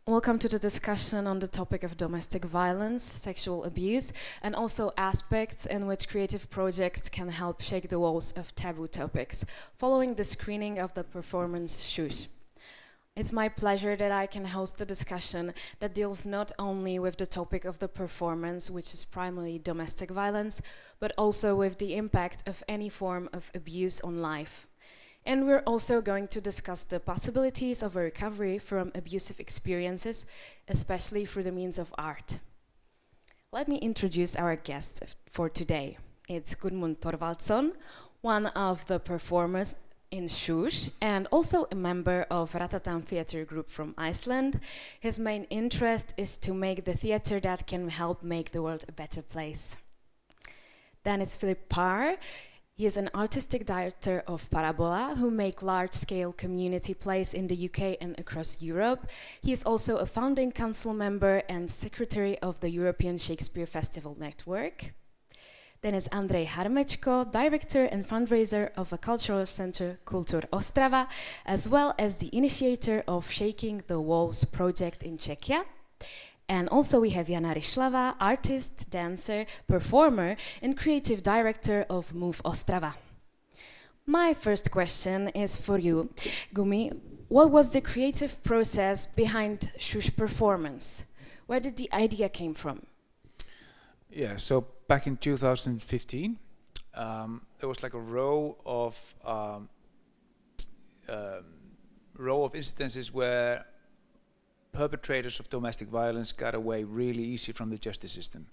Welcome to the discussion on the topic of domestic violence, sexual abuse, and also aspects in which creative projects can help shake the walls of taboo topics, following the screening of the performance Shush. It's my pleasure that I can host a discussion that deals not only with the topic of the performance, which is primarily domestic violence, but also with the impact of any form of abuse on life. And we're also going to discuss the possibilities of a recovery from abusive experiences, especially through the means of art. Let me introduce our guests for today. It's Gudmundur Thorvaldsonn, one of the performers in Shush, and also a member of Ratatan Theatre Group from Iceland. His main interest is to make the theatre that can help make the world a better place. Then it's Philip Parr. He is an artistic director of Parabola, who make large-scale community plays in the UK and across Europe. He is also a founding council member and secretary of the European Shakespeare Festival Network. Then is Andrej Harmečko, director and fundraiser of a cultural center, Cooltour Ostrava, as well as the initiator of Shaking the Walls project in Czechia. And also we have Jana Ryšlavá, artist, dancer, performer, and creative director of Move Ostrava. My first question is for you, Gumi. What was the creative process behind Shush performance? Where did the idea came from? Yeah, so back in 2015, there was like a row of incidences where perpetrators of domestic violence got away really easy from the justice system.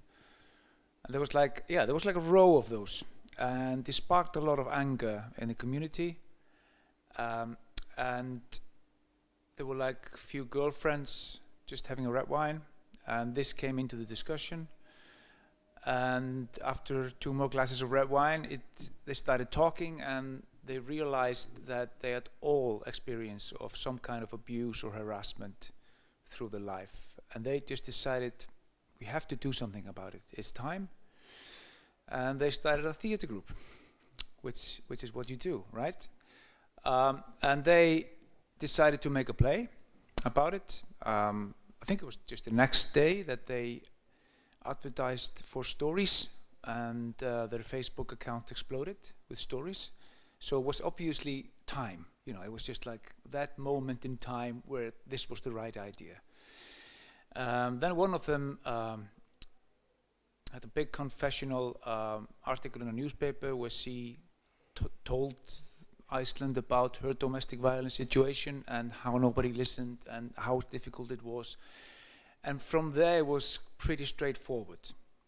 And there was like a row of those, and this sparked a lot of anger in the community. And there were like a few girlfriends just having a red wine, and this came into the discussion. And after 2 more glasses of red wine, they started talking, and they realized that they had all experience of some kind of abuse or harassment through their life, and they just decided we have to do something about it. It's time. And they started a theater group, which is what you do, right? And they decided to make a play about it. I think it was just the next day that they advertised for stories, and their Facebook account exploded with stories. So it was obviously time. You know, it was just like that moment in time where this was the right idea. Then one of them had a big confessional article in a newspaper where she told Iceland about her domestic violence situation and how nobody listened and how difficult it was. And from there it was pretty straightforward.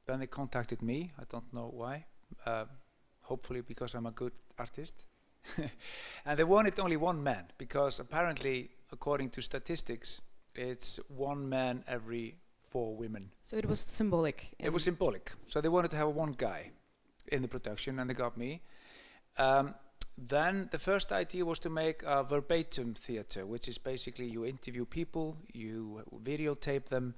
Then they contacted me. I don't know why. Hopefully because I'm a good artist. And they wanted only one man, because apparently, according to statistics, it's one man every 4 women. So it was symbolic. It was symbolic. So they wanted to have one guy in the production, and they got me. Then the first idea was to make a verbatim theater, which is basically you interview people, you videotape them,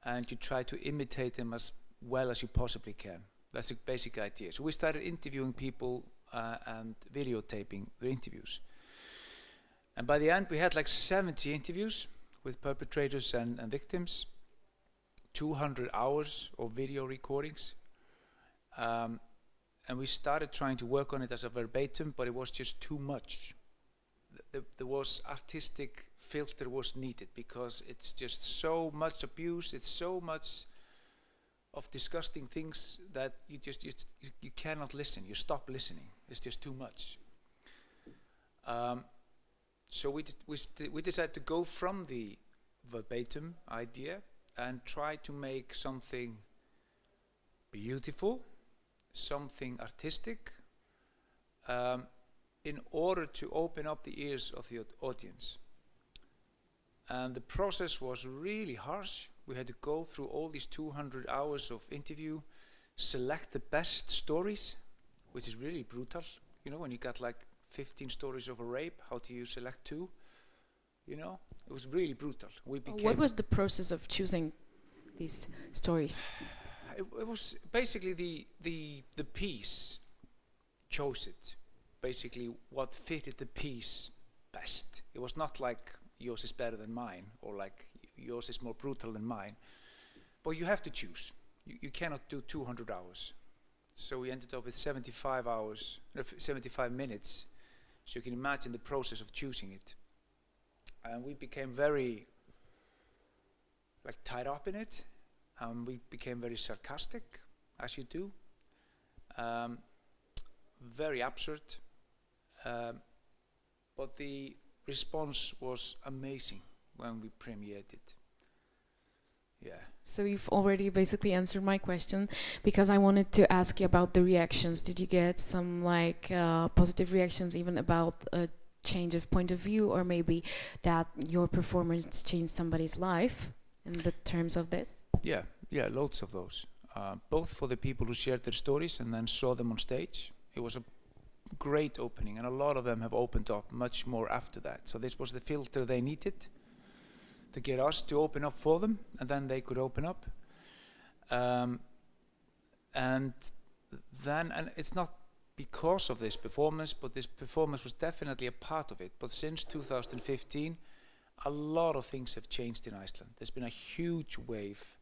and you try to imitate them as well as you possibly can. That's the basic idea. So we started interviewing people and videotaping the interviews. And by the end, we had like 70 interviews with perpetrators and victims, 200 hours of video recordings. And we started trying to work on it as a verbatim, but it was just too much. There was artistic filter was needed, because it's just so much abuse, it's so much of disgusting things that you cannot listen. You stop listening. It's just too much. So we decided to go from the verbatim idea and try to make something beautiful, something artistic, in order to open up the ears of the audience. And the process was really harsh. We had to go through all these 200 hours of interview, select the best stories, which is really brutal. You know, when you got like 15 stories of a rape, how do you select 2? You know, it was really brutal. What was the process of choosing these stories? It was basically the piece chose it. Basically, what fitted the piece best. It was not like yours is better than mine, or like yours is more brutal than mine. But you have to choose. You cannot do 200 hours. So we ended up with 75 hours, 75 minutes. So you can imagine the process of choosing it. And we became very tied up in it. We became very sarcastic, as you do. Very absurd. But the response was amazing when we premiered it. Yeah. So you've already basically answered my question, because I wanted to ask you about the reactions. Did you get some positive reactions even about a change of point of view, or maybe that your performance changed somebody's life in the terms of this? Yeah, loads of those. Both for the people who shared their stories and then saw them on stage. It was a great opening, and a lot of them have opened up much more after that. So this was the filter they needed to get us to open up for them, and then they could open up. And it's not because of this performance, but this performance was definitely a part of it. But since 2015, a lot of things have changed in Iceland. There's been a huge wave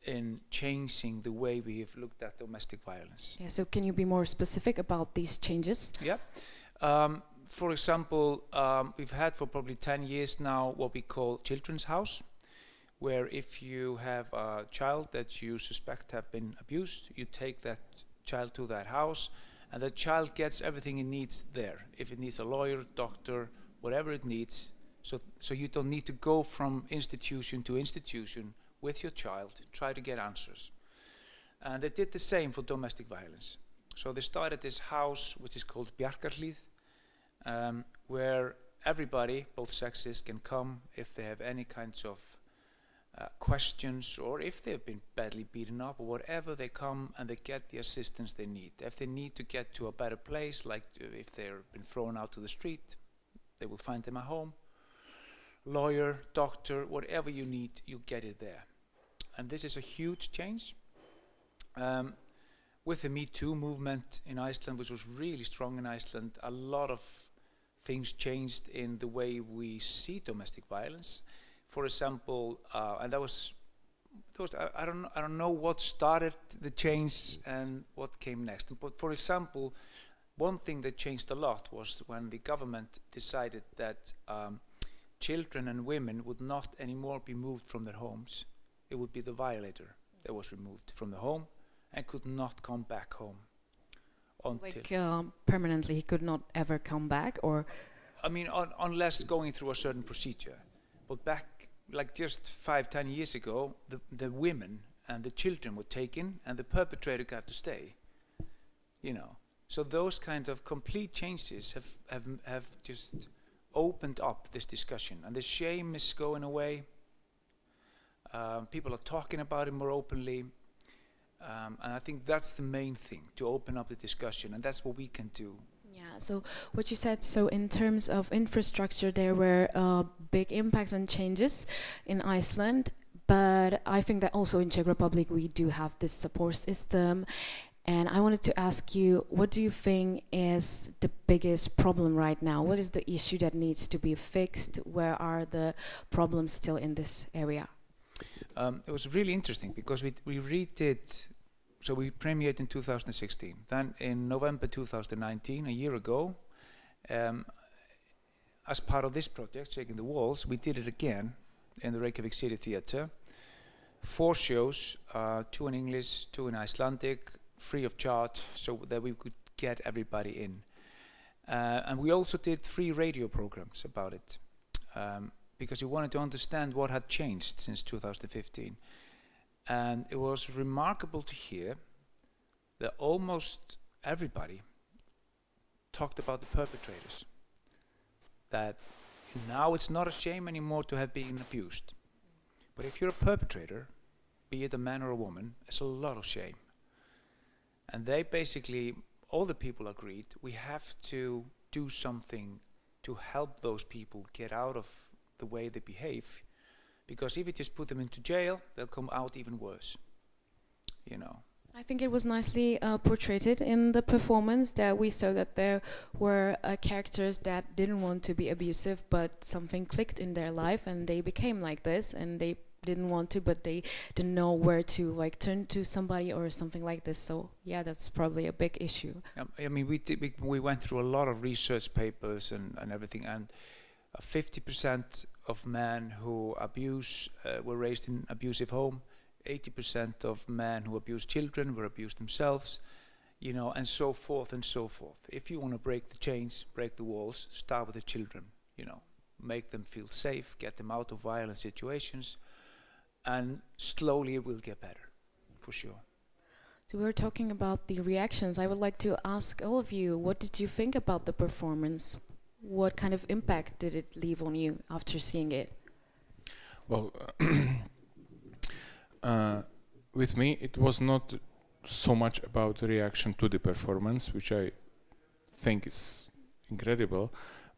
in changing the way we have looked at domestic violence. Yeah, so can you be more specific about these changes? Yeah. For example, we've had for probably 10 years now what we call Children's House, where if you have a child that you suspect have been abused, you take that child to that house, and the child gets everything it needs there. If it needs a lawyer, doctor, whatever it needs, so you don't need to go from institution to institution with your child, try to get answers. And they did the same for domestic violence. So they started this house, which is called Bjarkarhlíð, where everybody, both sexes, can come if they have any kinds of questions, or if they've been badly beaten up or whatever, they come and they get the assistance they need. If they need to get to a better place, like if they've been thrown out to the street, they will find them a home. Lawyer, doctor, whatever you need, you get it there. And this is a huge change. With the Me Too movement in Iceland, which was really strong in Iceland, a lot of things changed in the way we see domestic violence. For example, and that was I don't know what started the change and what came next. But for example, one thing that changed a lot was when the government decided that children and women would not anymore be moved from their homes. It would be the violator that was removed from the home and could not come back home. Permanently, he could not ever come back, or? I mean, unless going through a certain procedure. But back, just 5-10 years ago, the women and the children were taken, and the perpetrator got to stay. So those kind of complete changes have just opened up this discussion, and the shame is going away. People are talking about it more openly. And I think that's the main thing, to open up the discussion, and that's what we can do. Yeah, so what you said, so in terms of infrastructure, there were big impacts and changes in Iceland, but I think that also in Czech Republic we do have this support system. And I wanted to ask you, what do you think is the biggest problem right now? What is the issue that needs to be fixed? Where are the problems still in this area? It was really interesting because we redid, so we premiered in 2016. Then in November 2019, a year ago, as part of this project, Shaking the Walls, we did it again in the Reykjavik City Theatre. 4 shows, 2 in English, 2 in Icelandic, free of charge, so that we could get everybody in. And we also did 3 radio programs about it. Because we wanted to understand what had changed since 2015. And it was remarkable to hear that almost everybody talked about the perpetrators. That now it's not a shame anymore to have been abused. But if you're a perpetrator, be it a man or a woman, it's a lot of shame. And they basically, all the people agreed, we have to do something to help those people get out of the way they behave, because if you just put them into jail, they'll come out even worse. I think it was nicely portrayed in the performance, that we saw that there were characters that didn't want to be abusive, but something clicked in their life and they became like this, and they didn't want to, but they didn't know where to like turn to somebody or something like this. So yeah, that's probably a big issue. I mean, we went through a lot of research papers and everything, and 50% of men who abuse were raised in abusive home. 80% of men who abuse children were abused themselves, you know, and so forth and so forth. If you want to break the chains, break the walls, start with the children, you know, make them feel safe, get them out of violent situations, and slowly it will get better, for sure. So we're talking about the reactions. I would like to ask all of you, what did you think about the performance? What kind of impact did it leave on you after seeing it? Well, with me, it was not so much about the reaction to the performance, which I think is incredible,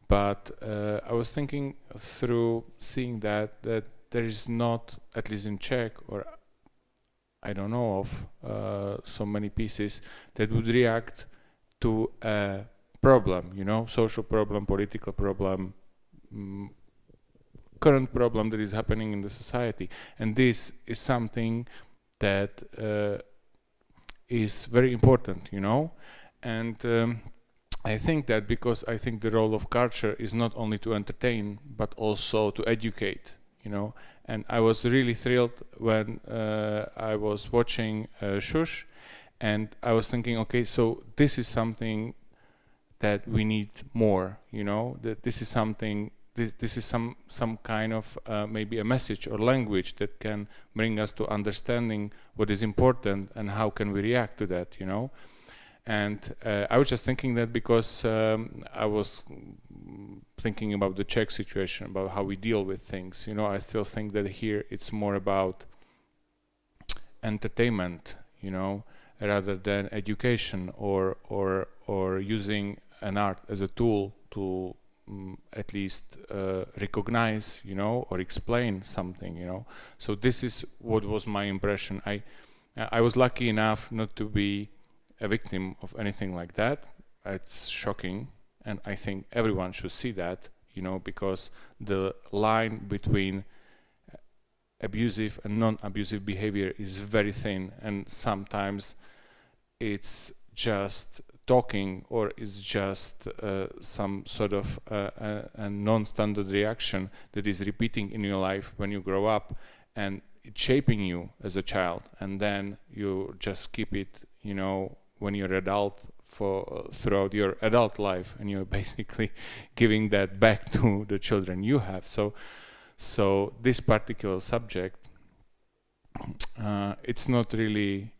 but I was thinking through seeing that there is not, at least in Czech, or I don't know of so many pieces that would react to a problem, you know, social problem, political problem, current problem that is happening in the society. And this is something that is very important, you know. And I think that because I think the role of culture is not only to entertain, but also to educate, you know. And I was really thrilled when I was watching Shush, and I was thinking, okay, so this is something that we need more, you know, that this is something, this is some kind of maybe a message or language that can bring us to understanding what is important and how can we react to that, you know. And I was just thinking that because I was thinking about the Czech situation, about how we deal with things, you know. I still think that here it's more about entertainment, you know, rather than education or using an art as a tool to at least recognize, you know, or explain something, you know. So this is what was my impression. I was lucky enough not to be a victim of anything like that. It's shocking, and I think everyone should see that, you know, because the line between abusive and non-abusive behavior is very thin, and sometimes it's just talking, or it's just some sort of a non-standard reaction that is repeating in your life when you grow up, and it's shaping you as a child, and then you just keep it, you know, when you're adult for throughout your adult life, and you're basically giving that back to the children you have. So this particular subject, it's not really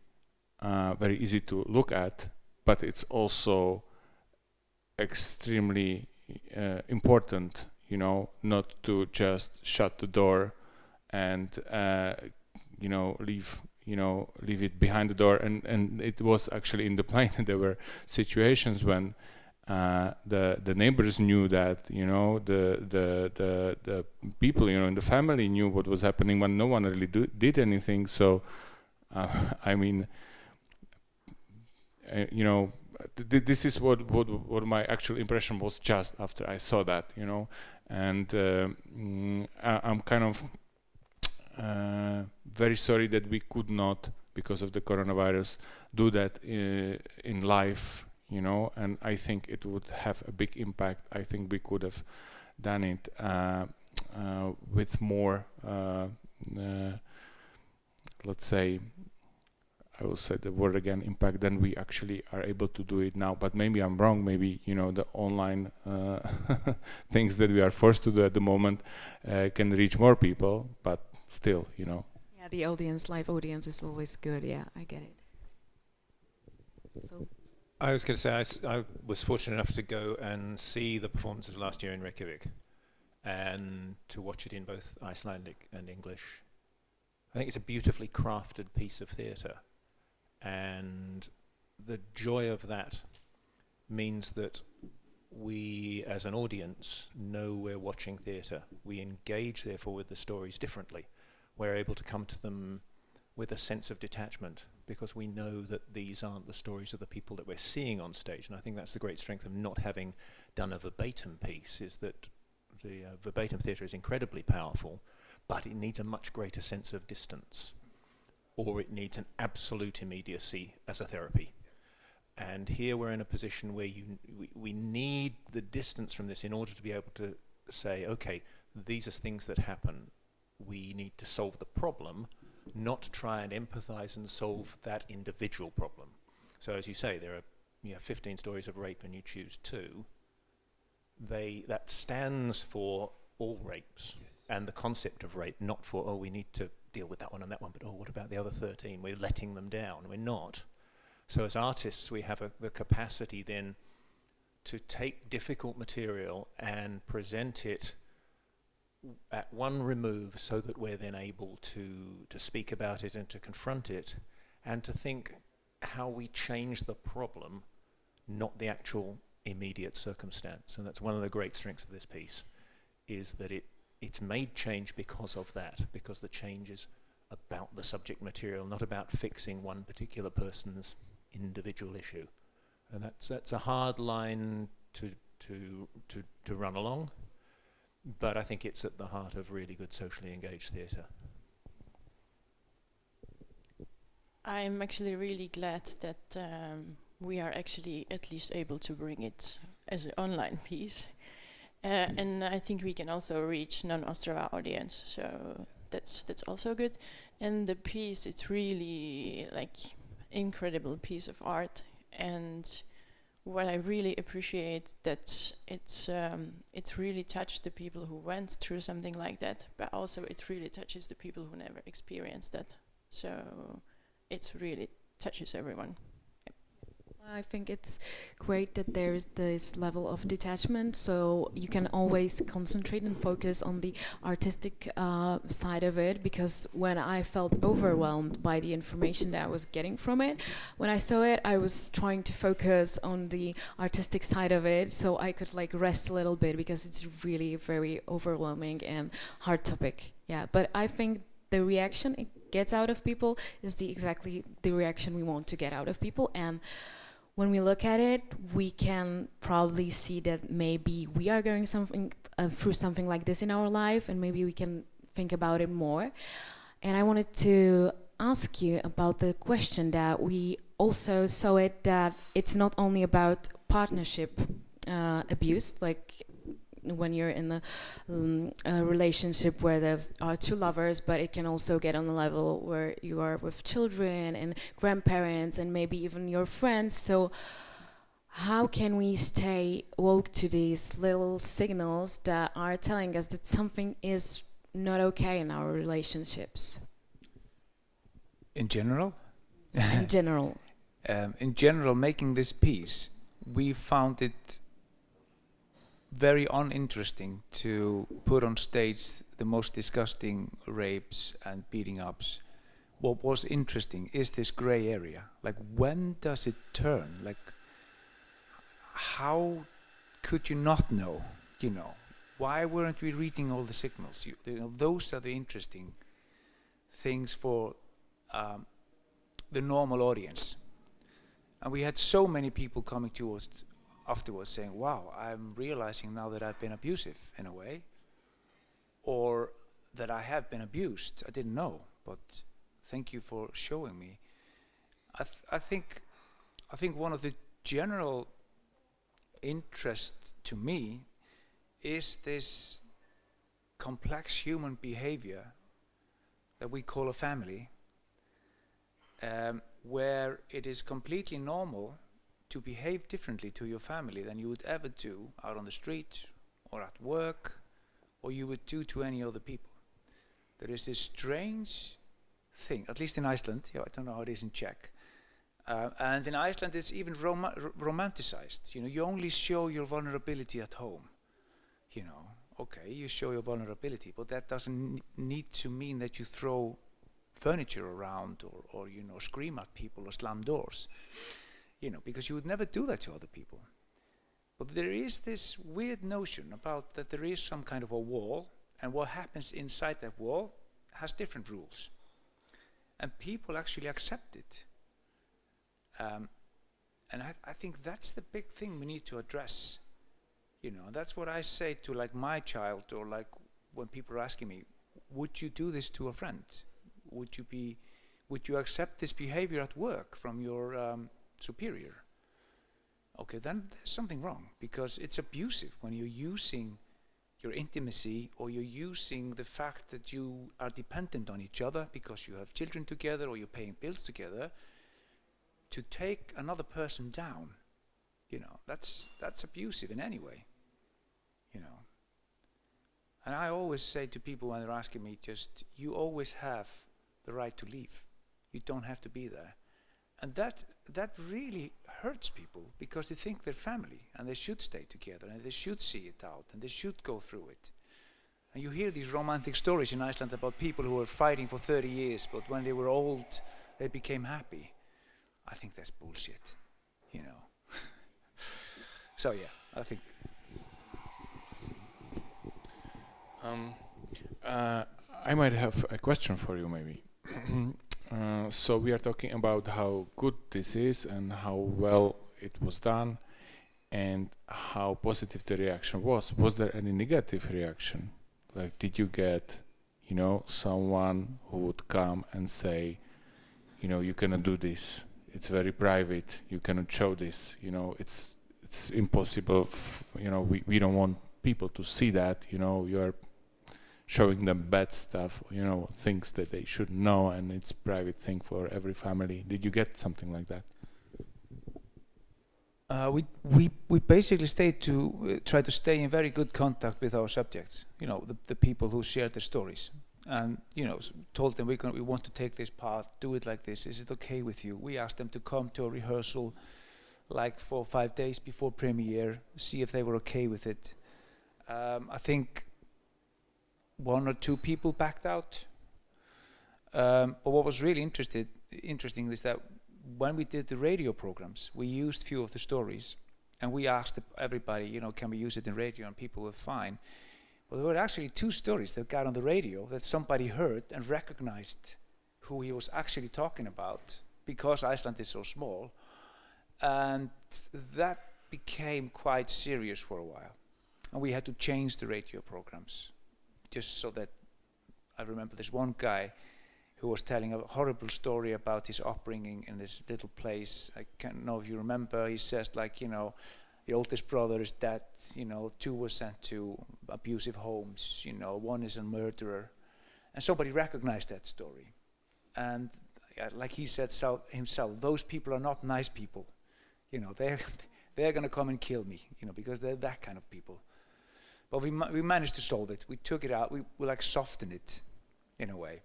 very easy to look at, but it's also extremely important, you know, not to just shut the door and you know, leave it behind the door. And it was actually in the plane. There were situations when the neighbors knew that, you know, the people, you know, in the family knew what was happening, but no one really did anything. So I mean, you know, this is what my actual impression was just after I saw that, you know. And I'm kind of very sorry that we could not, because of the coronavirus, do that in live, you know. And I think it would have a big impact. I think we could have done it with more, let's say, I will say the word again, impact, than we actually are able to do it now. But maybe I'm wrong. Maybe, you know, the online things that we are forced to do at the moment can reach more people, but still, you know. Yeah, the audience, live audience is always good. Yeah, I get it. So I was going to say, I was fortunate enough to go and see the performances last year in Reykjavik, and to watch it in both Icelandic and English. I think it's a beautifully crafted piece of theatre, and the joy of that means that we, as an audience, know we're watching theatre. We engage, therefore, with the stories differently. We're able to come to them with a sense of detachment, because we know that these aren't the stories of the people that we're seeing on stage. And I think that's the great strength of not having done a verbatim piece, is that the verbatim theatre is incredibly powerful, but it needs a much greater sense of distance, or it needs an absolute immediacy as a therapy. And here we're in a position where we need the distance from this in order to be able to say, okay, these are things that happen. We need to solve the problem, not try and empathize and solve that individual problem. So as you say, there are 15 stories of rape and you choose 2. That stands for all rapes, yes, and the concept of rape, not for, oh, we need to deal with that one and that one, but oh, what about the other 13? We're letting them down. We're not. So as artists, we have the capacity then to take difficult material and present it at one remove, so that we're then able to speak about it and to confront it and to think how we change the problem, not the actual immediate circumstance. And that's one of the great strengths of this piece, is that it's made change because of that, because the change is about the subject material, not about fixing one particular person's individual issue. And that's a hard line to run along, but I think it's at the heart of really good socially engaged theatre. I'm actually really glad that we are actually at least able to bring it as an online piece. And I think we can also reach non-Ostrava audience, so that's also good. And the piece, it's really like incredible piece of art, and what I really appreciate that it's really touched the people who went through something like that, but also it really touches the people who never experienced that. So it's really touches everyone. I think it's great that there's this level of detachment, so you can always concentrate and focus on the artistic side of it, because when I felt overwhelmed by the information that I was getting from it, when I saw it, I was trying to focus on the artistic side of it so I could like rest a little bit, because it's really a very overwhelming and hard topic. Yeah, but I think the reaction it gets out of people is exactly the reaction we want to get out of people. And when we look at it, we can probably see that maybe we are going through something like this in our life, and maybe we can think about it more. And I wanted to ask you about the question that we also saw it, that it's not only about partnership abuse, like when you're in a relationship where there are 2 lovers, but it can also get on a level where you are with children and grandparents and maybe even your friends. So how can we stay woke to these little signals that are telling us that something is not okay in our relationships? In general? In general. In general, making this piece, we found it very uninteresting to put on stage the most disgusting rapes and beating ups. What was interesting is this gray area. Like, when does it turn? Like, how could you not know? You know, why weren't we reading all the signals? You know, those are the interesting things for the normal audience. And we had so many people coming to us afterwards saying, wow, I'm realizing now that I've been abusive in a way, or that I have been abused. I didn't know, but thank you for showing me. I think one of the general interest to me is this complex human behavior that we call a family, where it is completely normal to behave differently to your family than you would ever do out on the street or at work, or you would do to any other people. There is this strange thing, at least in Iceland, I don't know how it is in Czech, and in Iceland it's even romanticized. You know, you only show your vulnerability at home. You know, okay, you show your vulnerability, but that doesn't need to mean that you throw furniture around or you know, scream at people or slam doors. You know, because you would never do that to other people. But there is this weird notion about that there is some kind of a wall, and what happens inside that wall has different rules. and people actually accept it. And I think that's the big thing we need to address. You know, that's what I say to like my child, or like when people are asking me, would you do this to a friend? Would you accept this behavior at work from your superior? Okay, then there's something wrong, because it's abusive when you're using your intimacy, or you're using the fact that you are dependent on each other because you have children together or you're paying bills together, to take another person down. You know, that's abusive in any way. You know. And I always say to people when they're asking me, just, you always have the right to leave. You don't have to be there. And that really hurts people, because they think they're family and they should stay together and they should see it out and they should go through it. And you hear these romantic stories in Iceland about people who were fighting for 30 years, but when they were old, they became happy. I think that's bullshit, you know. So yeah, I think. I might have a question for you, maybe. So we are talking about how good this is and how well it was done, and how positive the reaction was. Was there any negative reaction? Like, did you get, you know, someone who would come and say, you know, you cannot do this. It's very private. You cannot show this. You know, it's impossible. You know, we don't want people to see that. You know, you are showing them bad stuff, you know, things that they should know, and it's private thing for every family. Did you get something like that? We basically try to stay in very good contact with our subjects. You know, the people who shared their stories, and you know, told them we want to take this path, do it like this. Is it okay with you? We asked them to come to a rehearsal, like 4 or 5 days before premiere, see if they were okay with it. I think 1 or 2 people backed out. But what was really interesting is that when we did the radio programs, we used few of the stories, and we asked everybody, you know, can we use it in radio? And people were fine. Well, there were actually 2 stories that got on the radio that somebody heard and recognized who he was actually talking about, because Iceland is so small. And that became quite serious for a while. And we had to change the radio programs, just so that, I remember this one guy who was telling a horrible story about his upbringing in this little place. I can't know if you remember. He says, like, you know, the oldest brother is dead, you know, 2 were sent to abusive homes, you know, 1 is a murderer. And somebody recognized that story. And like he said himself, those people are not nice people. You know, they're going to come and kill me, you know, because they're that kind of people. But we managed to solve it. We took it out. We like softened it in a way.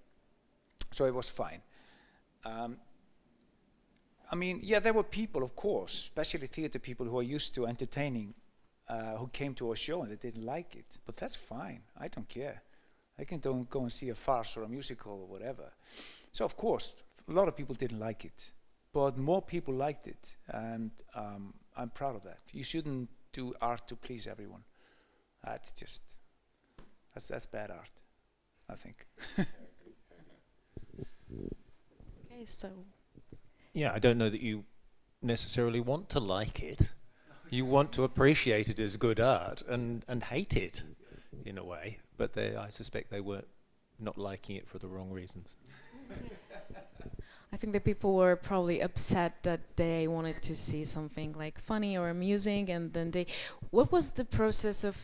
So it was fine. I mean, yeah, there were people, of course, especially theater people who are used to entertaining, who came to our show and they didn't like it. But that's fine. I don't care. I can go and see a farce or a musical or whatever. So, of course, a lot of people didn't like it. But more people liked it. And I'm proud of that. You shouldn't do art to please everyone. That's just, that's bad art, I think. Okay, so. Yeah, I don't know that you necessarily want to like it. You want to appreciate it as good art and hate it in a way. But I suspect they were not liking it for the wrong reasons. I think the people were probably upset that they wanted to see something like funny or amusing, and then what was the process of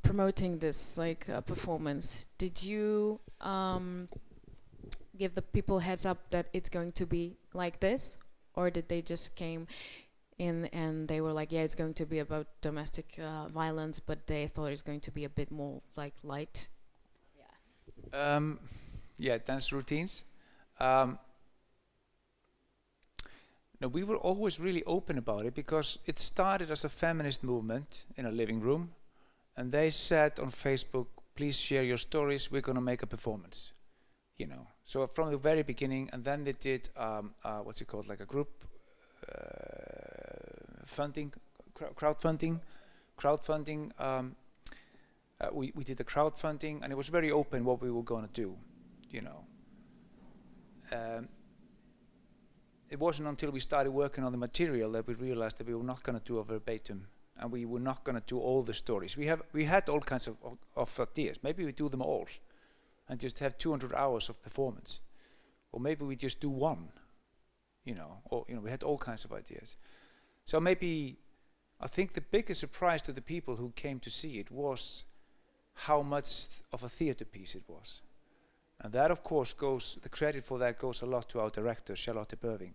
promoting this performance? Did you give the people heads up that it's going to be like this, or did they just came in and they were like, yeah, it's going to be about domestic violence, but they thought it's going to be a bit more like light? Yeah, dance routines. No, we were always really open about it, because it started as a feminist movement in a living room, and they said on Facebook, please share your stories, we're going to make a performance, you know. So from the very beginning, and then they did what's it called, like a group funding, crowdfunding. We did the crowdfunding, and it was very open what we were going to do, you know. it wasn't until we started working on the material that we realized that we were not going to do a verbatim, and we were not going to do all the stories. We had all kinds of ideas. Maybe we do them all, and just have 200 hours of performance, or maybe we just do one, or we had all kinds of ideas. So maybe I think the biggest surprise to the people who came to see it was how much of a theater piece it was. And that, of course, the credit for that goes a lot to our director, Charlotte Bøving,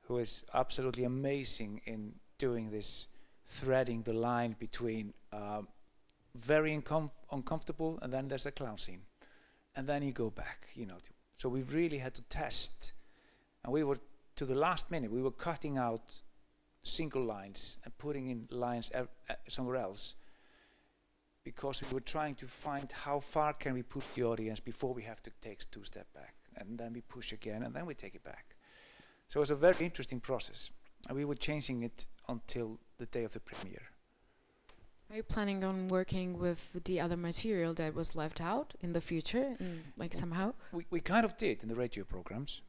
who is absolutely amazing in doing this, threading the line between very uncomfortable, and then there's a clown scene. And then you go back, So we really had to test. And we were, to the last minute, we were cutting out single lines and putting in lines somewhere else, because we were trying to find how far can we push the audience before we have to take 2 steps back, and then we push again, and then we take it back. So it was a very interesting process, and we were changing it until the day of the premiere. Are you planning on working with the other material that was left out in the future, somehow? We kind of did in the radio programs.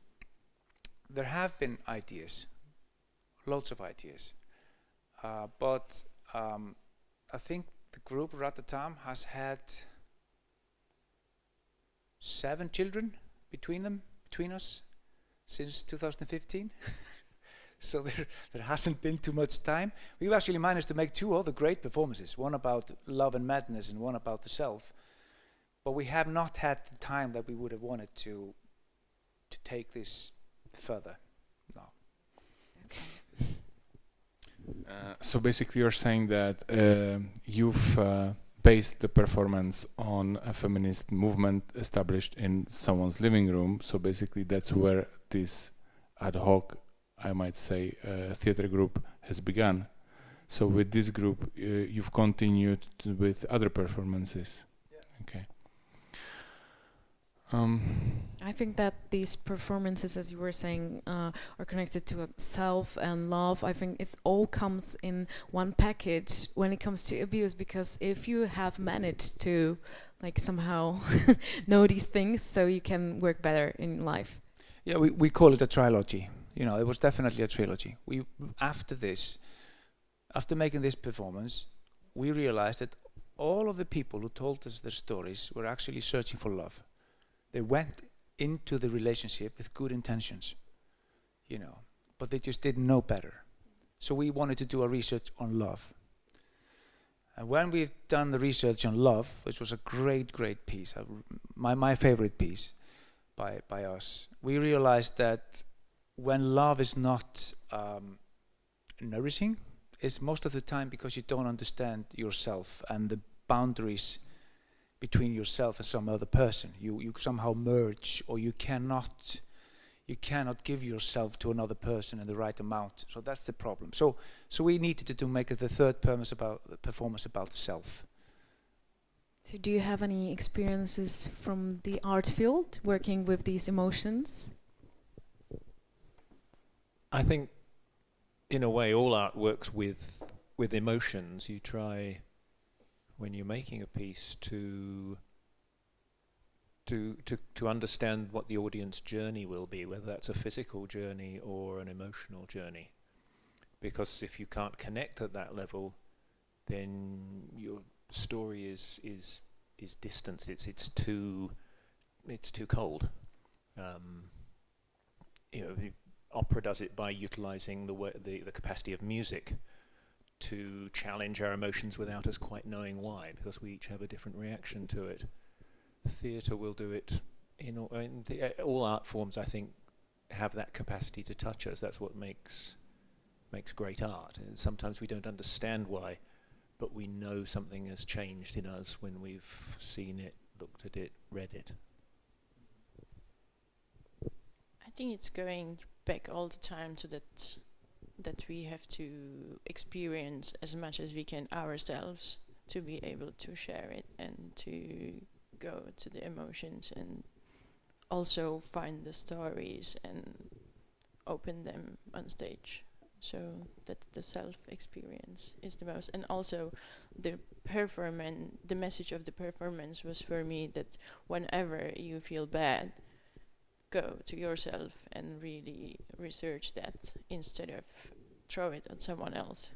There have been ideas, loads of ideas, but I think the group Ratatam has had 7 children between us since 2015. So there hasn't been too much time. We've actually managed to make 2 other great performances, one about love and madness and one about the self. But we have not had the time that we would have wanted to take this further. No. Okay. So basically you're saying that you've based the performance on a feminist movement established in someone's living room. So basically that's where this ad hoc, I might say, theater group has begun. So with this group, you've continued with other performances. Yeah. Okay. I think that these performances, as you were saying, are connected to self and love. I think it all comes in one package when it comes to abuse, because if you have managed to somehow know these things, so you can work better in life. Yeah, we call it a trilogy. It was definitely a trilogy. After making this performance, we realized that all of the people who told us their stories were actually searching for love. They went into the relationship with good intentions, but they just didn't know better. So we wanted to do a research on love. And when we've done the research on love, which was a great, great piece, my favorite piece by us, we realized that when love is not nourishing, it's most of the time because you don't understand yourself and the boundaries between yourself and some other person. You somehow merge, or you cannot give yourself to another person in the right amount. So that's the problem. So we needed to make it the third performance about the self. So do you have any experiences from the art field working with these emotions? I think, in a way, all art works with emotions. You try, when you're making a piece, to understand what the audience journey will be, whether that's a physical journey or an emotional journey. Because if you can't connect at that level, then your story is distant. It's too cold. Opera does it by utilizing the capacity of music to challenge our emotions without us quite knowing why, because we each have a different reaction to it. Theatre will do it in all art forms. I think have that capacity to touch us. That's what makes great art. And sometimes we don't understand why, but we know something has changed in us when we've seen it, looked at it, read it. I think it's going back all the time to that we have to experience as much as we can ourselves to be able to share it and to go to the emotions and also find the stories and open them on stage. So that the self-experience is the most. And also the message of the performance was for me that whenever you feel bad, go to yourself and really research that instead of throw it on someone else.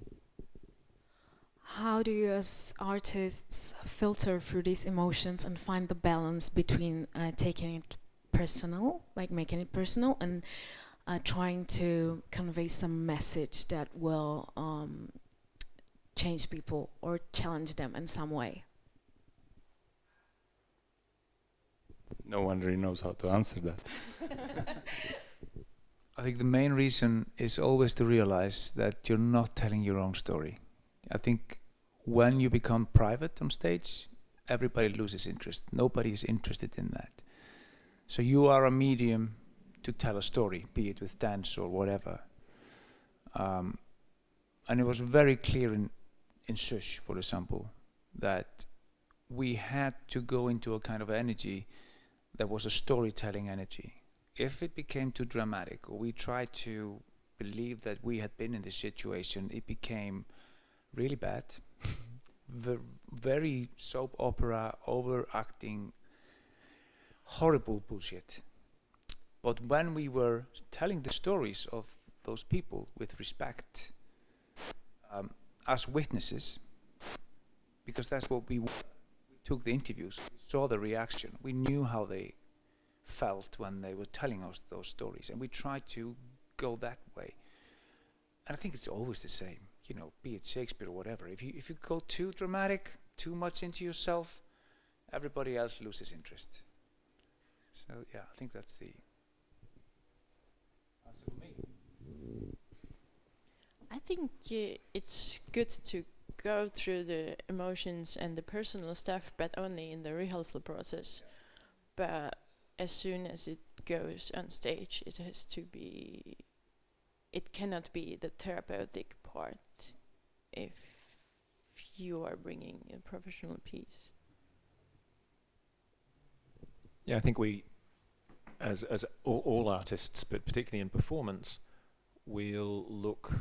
How do you as artists filter through these emotions and find the balance between taking it personal, like making it personal, and trying to convey some message that will change people or challenge them in some way? No one really knows how to answer that. I think the main reason is always to realize that you're not telling your own story. I think when you become private on stage, everybody loses interest. Nobody is interested in that. So you are a medium to tell a story, be it with dance or whatever. And it was very clear in Shush, for example, that we had to go into a kind of energy that was a storytelling energy. If it became too dramatic, or we tried to believe that we had been in this situation, it became really bad. Very soap opera, overacting, horrible bullshit. But when we were telling the stories of those people with respect, as witnesses, because that's what we took the interviews, we saw the reaction, we knew how they felt when they were telling us those stories, and we tried to go that way. And I think it's always the same, you know, be it Shakespeare or whatever. If you go too dramatic, too much into yourself, everybody else loses interest. So yeah, I think that's the answer for me. I think it's good to go through the emotions and the personal stuff, but only in the rehearsal process. But as soon as it goes on stage, it has to be, it cannot be the therapeutic part if you are bringing a professional piece. Yeah, I think we, as all artists, but particularly in performance, will look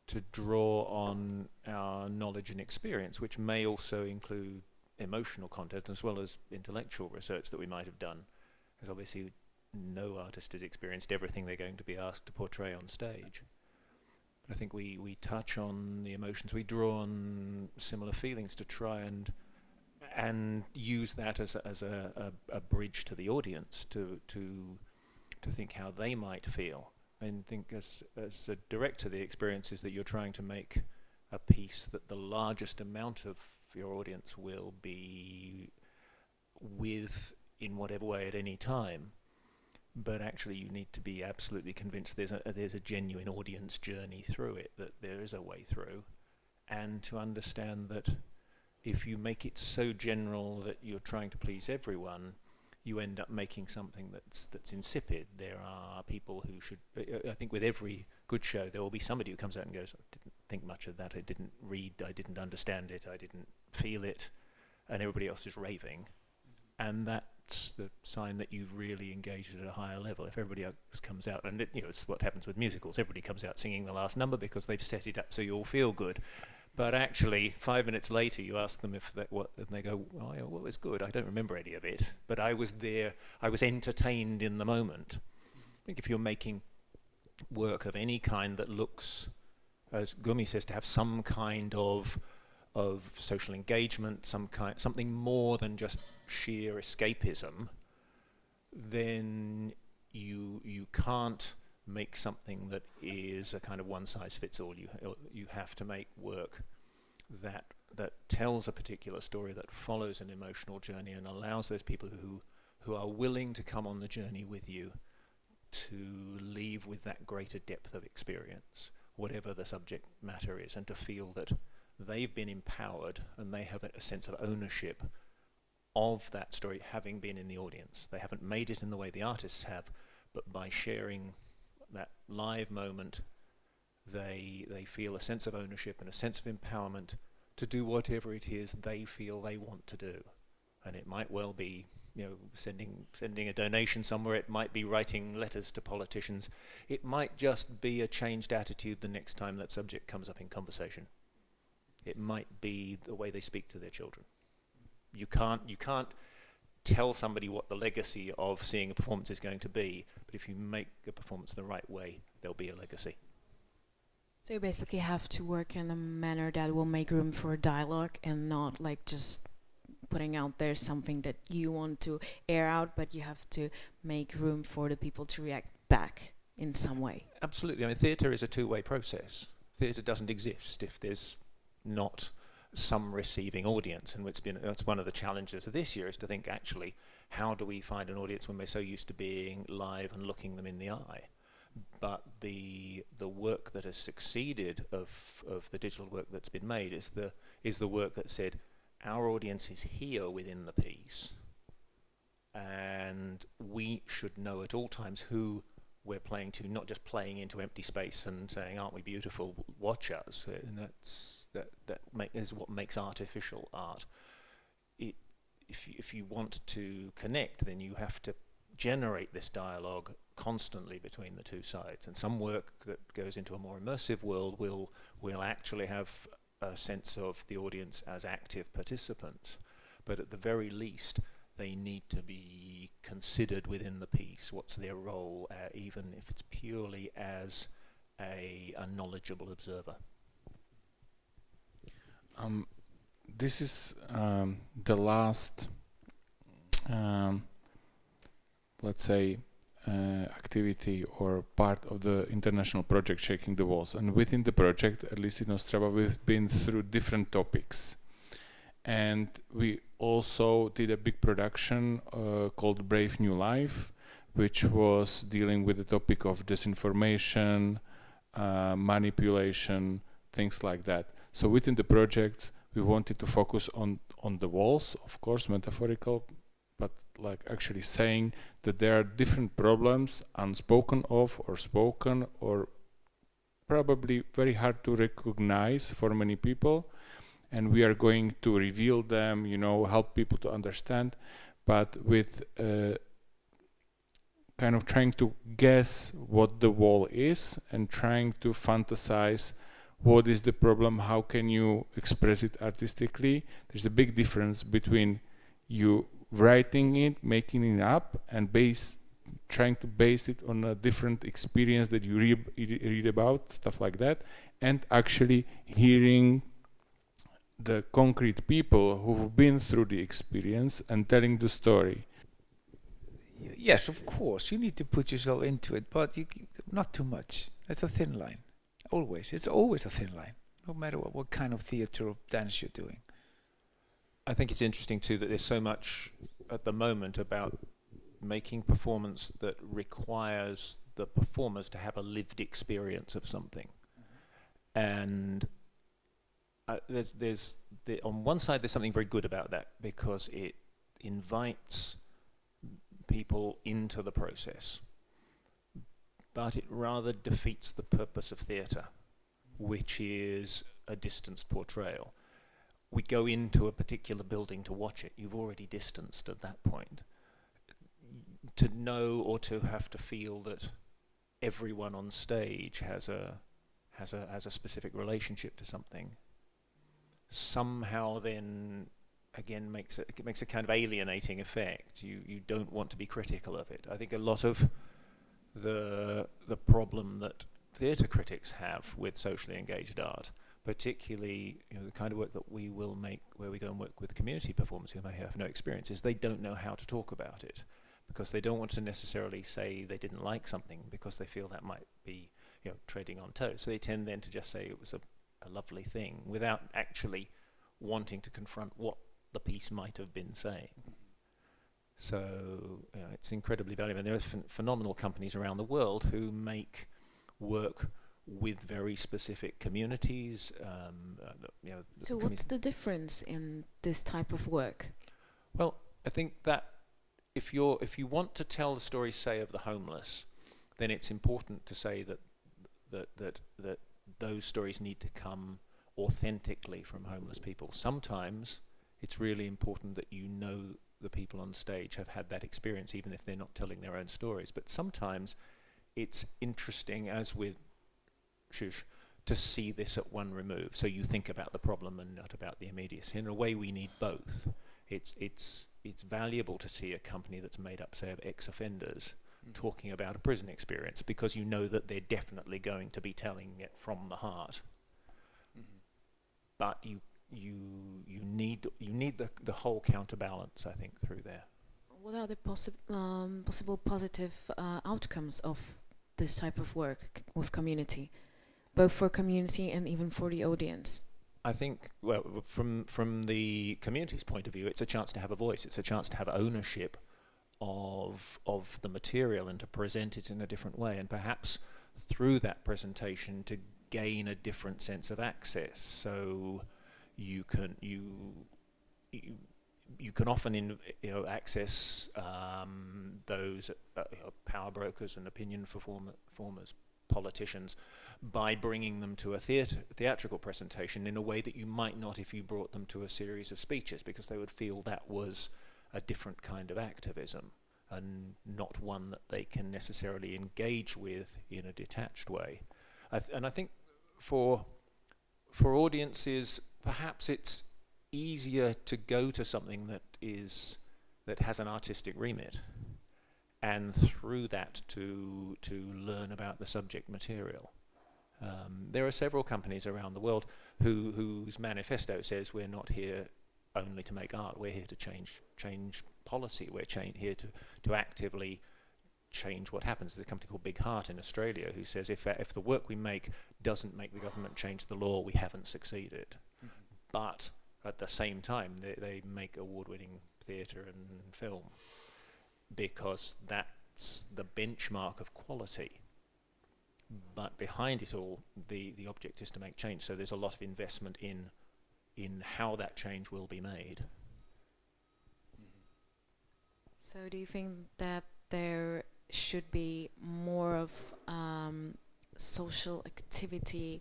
to draw on our knowledge and experience, which may also include emotional content as well as intellectual research that we might have done. Because obviously no artist has experienced everything they're going to be asked to portray on stage. But I think we touch on the emotions, we draw on similar feelings to try and use that as a bridge to the audience to think how they might feel. And think as a director, the experience is that you're trying to make a piece that the largest amount of your audience will be with in whatever way at any time. But actually you need to be absolutely convinced there's a genuine audience journey through it, that there is a way through, and to understand that if you make it so general that you're trying to please everyone, you end up making something that's insipid. There are people who should, I think with every good show, there will be somebody who comes out and goes, I didn't think much of that, I didn't read, I didn't understand it, I didn't feel it, and everybody else is raving. Mm-hmm. And that's the sign that you've really engaged at a higher level. If everybody else comes out, and it's what happens with musicals, everybody comes out singing the last number because they've set it up so you all feel good. But actually, 5 minutes later, you ask them if that and they go, "Oh, yeah, well, it was good. I don't remember any of it, but I was there. I was entertained in the moment." I think if you're making work of any kind that looks, as Gumi says, to have some kind of social engagement, something more than just sheer escapism, then you can't make something that is a kind of one-size-fits-all. You have to make work that tells a particular story, that follows an emotional journey and allows those people who are willing to come on the journey with you to leave with that greater depth of experience, whatever the subject matter is, and to feel that they've been empowered and they have a sense of ownership of that story, having been in the audience. They haven't made it in the way the artists have, but by sharing that live moment, they feel a sense of ownership and a sense of empowerment to do whatever it is they feel they want to do. And it might well be, sending a donation somewhere. It might be writing letters to politicians. It might just be a changed attitude the next time that subject comes up in conversation. It might be the way they speak to their children. You can't tell somebody what the legacy of seeing a performance is going to be, but if you make a performance the right way, there'll be a legacy. So you basically have to work in a manner that will make room for dialogue and not like just putting out there something that you want to air out, but you have to make room for the people to react back in some way. Absolutely. I mean, theatre is a two-way process. Theatre doesn't exist if there's not some receiving audience, and that's one of the challenges of this year, is to think, actually, how do we find an audience when we're so used to being live and looking them in the eye? But the work that has succeeded of the digital work that's been made is the work that said, our audience is here within the piece, and we should know at all times who we're playing to, not just playing into empty space and saying, aren't we beautiful, watch us. And that is what makes artificial art. If you want to connect, then you have to generate this dialogue constantly between the two sides. And some work that goes into a more immersive world will actually have a sense of the audience as active participants. But at the very least, they need to be considered within the piece. What's their role, even if it's purely as a knowledgeable observer? This is the last, let's say, activity or part of the international project Shaking the Walls. And within the project, at least in Ostrava, we've been through different topics. And we also did a big production called Brave New Life, which was dealing with the topic of disinformation, manipulation, things like that. So within the project, we wanted to focus on the walls, of course, metaphorical, but like actually saying that there are different problems, unspoken of or spoken, or probably very hard to recognize for many people. And we are going to reveal them, help people to understand, but with kind of trying to guess what the wall is and trying to fantasize what is the problem, how can you express it artistically. There's a big difference between you writing it, making it up, and trying to base it on a different experience that you read about, stuff like that, and actually hearing the concrete people who've been through the experience and telling the story. Yes, of course, you need to put yourself into it, but not too much. It's a thin line. Always. It's always a thin line, no matter what kind of theatre or dance you're doing. I think it's interesting too that there's so much at the moment about making performance that requires the performers to have a lived experience of something. And on one side there's something very good about that, because it invites people into the process, but it rather defeats the purpose of theatre, which is a distanced portrayal. We go into a particular building to watch it. You've already distanced at that point. To know or to have to feel that everyone on stage has a specific relationship to something, somehow then again makes a kind of alienating effect. You don't want to be critical of it. I think a lot of the problem that theatre critics have with socially engaged art, particularly the kind of work that we will make where we go and work with community performers who may have no experience, is they don't know how to talk about it, because they don't want to necessarily say they didn't like something, because they feel that might be treading on toes. So they tend then to just say it was a lovely thing, without actually wanting to confront what the piece might have been saying. So it's incredibly valuable. And there are phenomenal companies around the world who make work with very specific communities. So what's the difference in this type of work? Well, I think that if you want to tell the story, say, of the homeless, then it's important to say that those stories need to come authentically from homeless people. Sometimes it's really important that the people on stage have had that experience, even if they're not telling their own stories. But sometimes it's interesting, as with Shush, to see this at one remove. So you think about the problem and not about the immediacy. In a way, we need both. It's it's valuable to see a company that's made up, say, of ex-offenders talking about a prison experience, because you know that they're definitely going to be telling it from the heart. But you need the whole counterbalance, I think, through there. What are the possible positive outcomes of this type of work with community, both for community and even for the audience? I think, well, from the community's point of view, it's a chance to have a voice. It's a chance to have ownership of the material and to present it in a different way, and perhaps through that presentation to gain a different sense of access. So you can often access those power brokers and opinion formers, politicians, by bringing them to a theatrical presentation in a way that you might not if you brought them to a series of speeches, because they would feel that was a different kind of activism and not one that they can necessarily engage with in a detached way. And I think for audiences, perhaps it's easier to go to something that has an artistic remit, and through that to learn about the subject material. There are several companies around the world whose manifesto says we're not here only to make art, we're here to change policy, we're here to actively change what happens. There's a company called Big Heart in Australia who says if the work we make doesn't make the government change the law, we haven't succeeded. But at the same time, they make award-winning theatre and film, because that's the benchmark of quality. But behind it all, the object is to make change. So there's a lot of investment in how that change will be made. So do you think that there should be more of social activity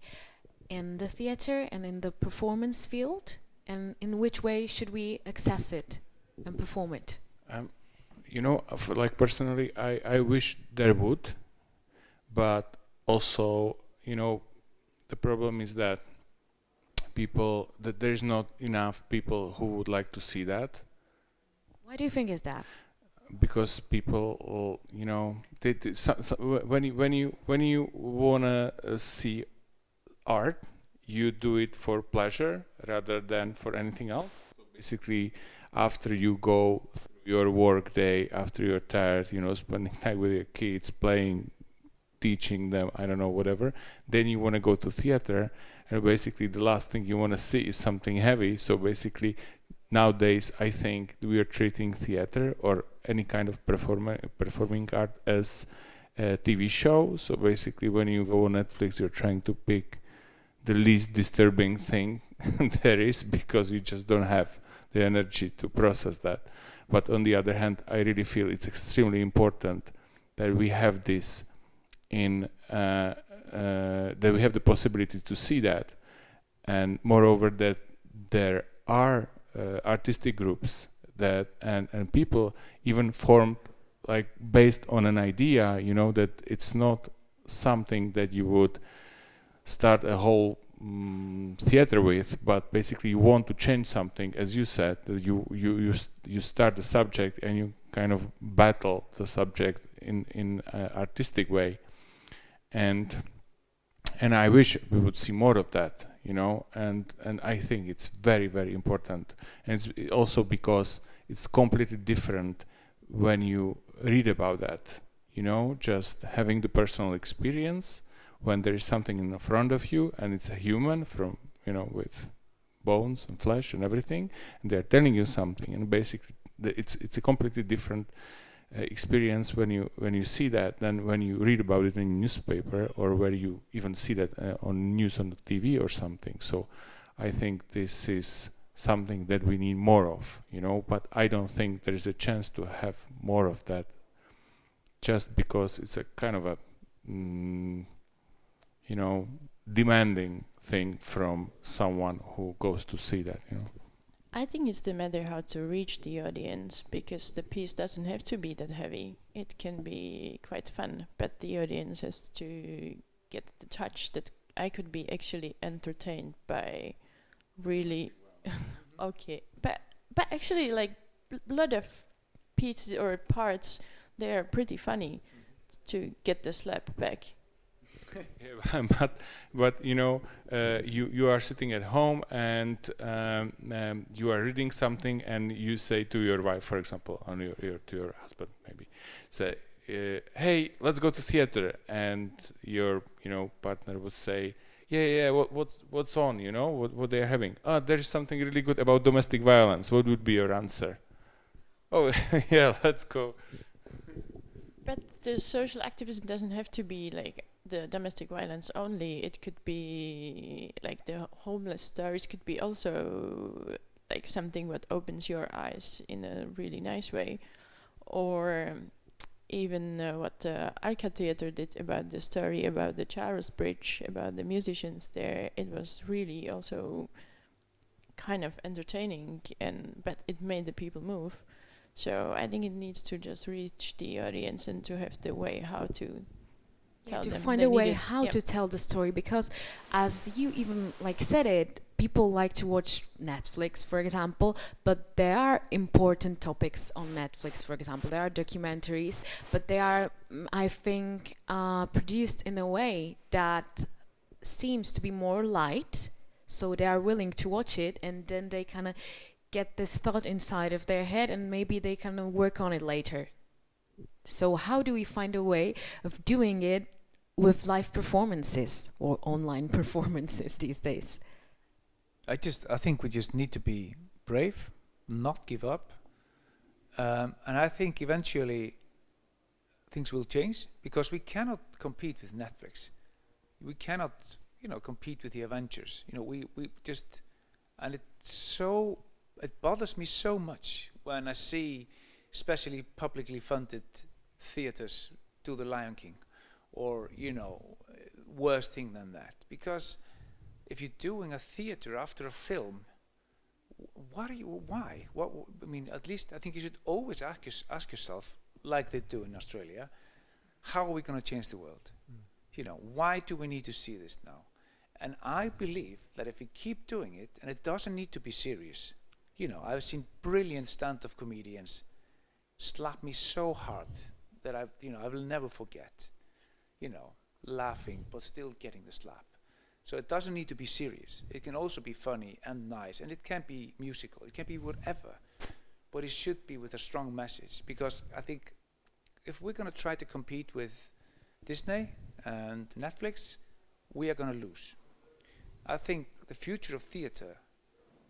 in the theatre and in the performance field? And in which way should we access it and perform it? Personally, I wish there would, but also, the problem is that there's not enough people who would like to see that. Why do you think is that? Because people, when you wanna see art, you do it for pleasure rather than for anything else. So basically, after you go through your work day, after you're tired, spending time with your kids, playing, teaching them, I don't know, whatever, then you want to go to theater, and basically the last thing you want to see is something heavy. So basically, nowadays, I think we are treating theater or any kind of performing art as a TV show. So basically, when you go on Netflix, you're trying to pick the least disturbing thing there is, because you just don't have the energy to process that. But on the other hand, I really feel it's extremely important that we have this that we have the possibility to see that, and moreover that there are artistic groups that and people even formed like based on an idea, that it's not something that you would start a whole theater with, but basically you want to change something, as you said, that you start the subject and you kind of battle the subject in an artistic way, and I wish we would see more of that, and I think it's very, very important, and it's also because it's completely different when you read about that, just having the personal experience when there is something in front of you and it's a human from, with bones and flesh and everything, and they're telling you something, and basically it's a completely different experience when you see that than when you read about it in a newspaper, or where you even see that on news on the TV or something. So I think this is something that we need more of, but I don't think there is a chance to have more of that, just because it's a kind of a demanding thing from someone who goes to see that, I think it's the matter how to reach the audience, because the piece doesn't have to be that heavy. It can be quite fun, but the audience has to get the touch that I could be actually entertained by really okay. But actually, like lot of pieces or parts, they are pretty funny to get the slap back. Yeah, but you know, you are sitting at home and you are reading something, and you say to your wife, for example, to your husband, maybe, say, "Hey, let's go to theater," and your partner would say, "Yeah, what's on? You know, what they are having? There is something really good about domestic violence." What would be your answer? Oh, yeah, let's go. But the social activism doesn't have to be like the domestic violence only. It could be like the homeless stories could be also like something that opens your eyes in a really nice way. Or even what the Arca Theatre did about the story about the Charles Bridge, about the musicians there. It was really also kind of entertaining, but it made the people move. So I think it needs to just reach the audience and to have the way how to tell to them. find they a way need it. how to tell the story, because as you even like said it, people like to watch Netflix, for example, but there are important topics on Netflix, for example. There are documentaries, but they are, I think, produced in a way that seems to be more light, so they are willing to watch it, and then they kind of get this thought inside of their head, and maybe they kind of work on it later. So how do we find a way of doing it with live performances or online performances these days? I think we just need to be brave, not give up, and I think eventually things will change, because we cannot compete with Netflix. We cannot, compete with the Avengers. We just, and it bothers me so much when I see, especially publicly funded theaters do The Lion King, or worse thing than that, because if you're doing a theater after a film, why? At least I think you should always ask yourself, like they do in Australia, how are we going to change the world? Why do we need to see this now? And I believe that if we keep doing it, and it doesn't need to be serious, I've seen brilliant stand-up comedians slap me so hard that I will never forget, laughing but still getting the slap. So it doesn't need to be serious. It can also be funny and nice, and it can be musical. It can be whatever, but it should be with a strong message, because I think if we're going to try to compete with Disney and Netflix, we are going to lose. I think the future of theater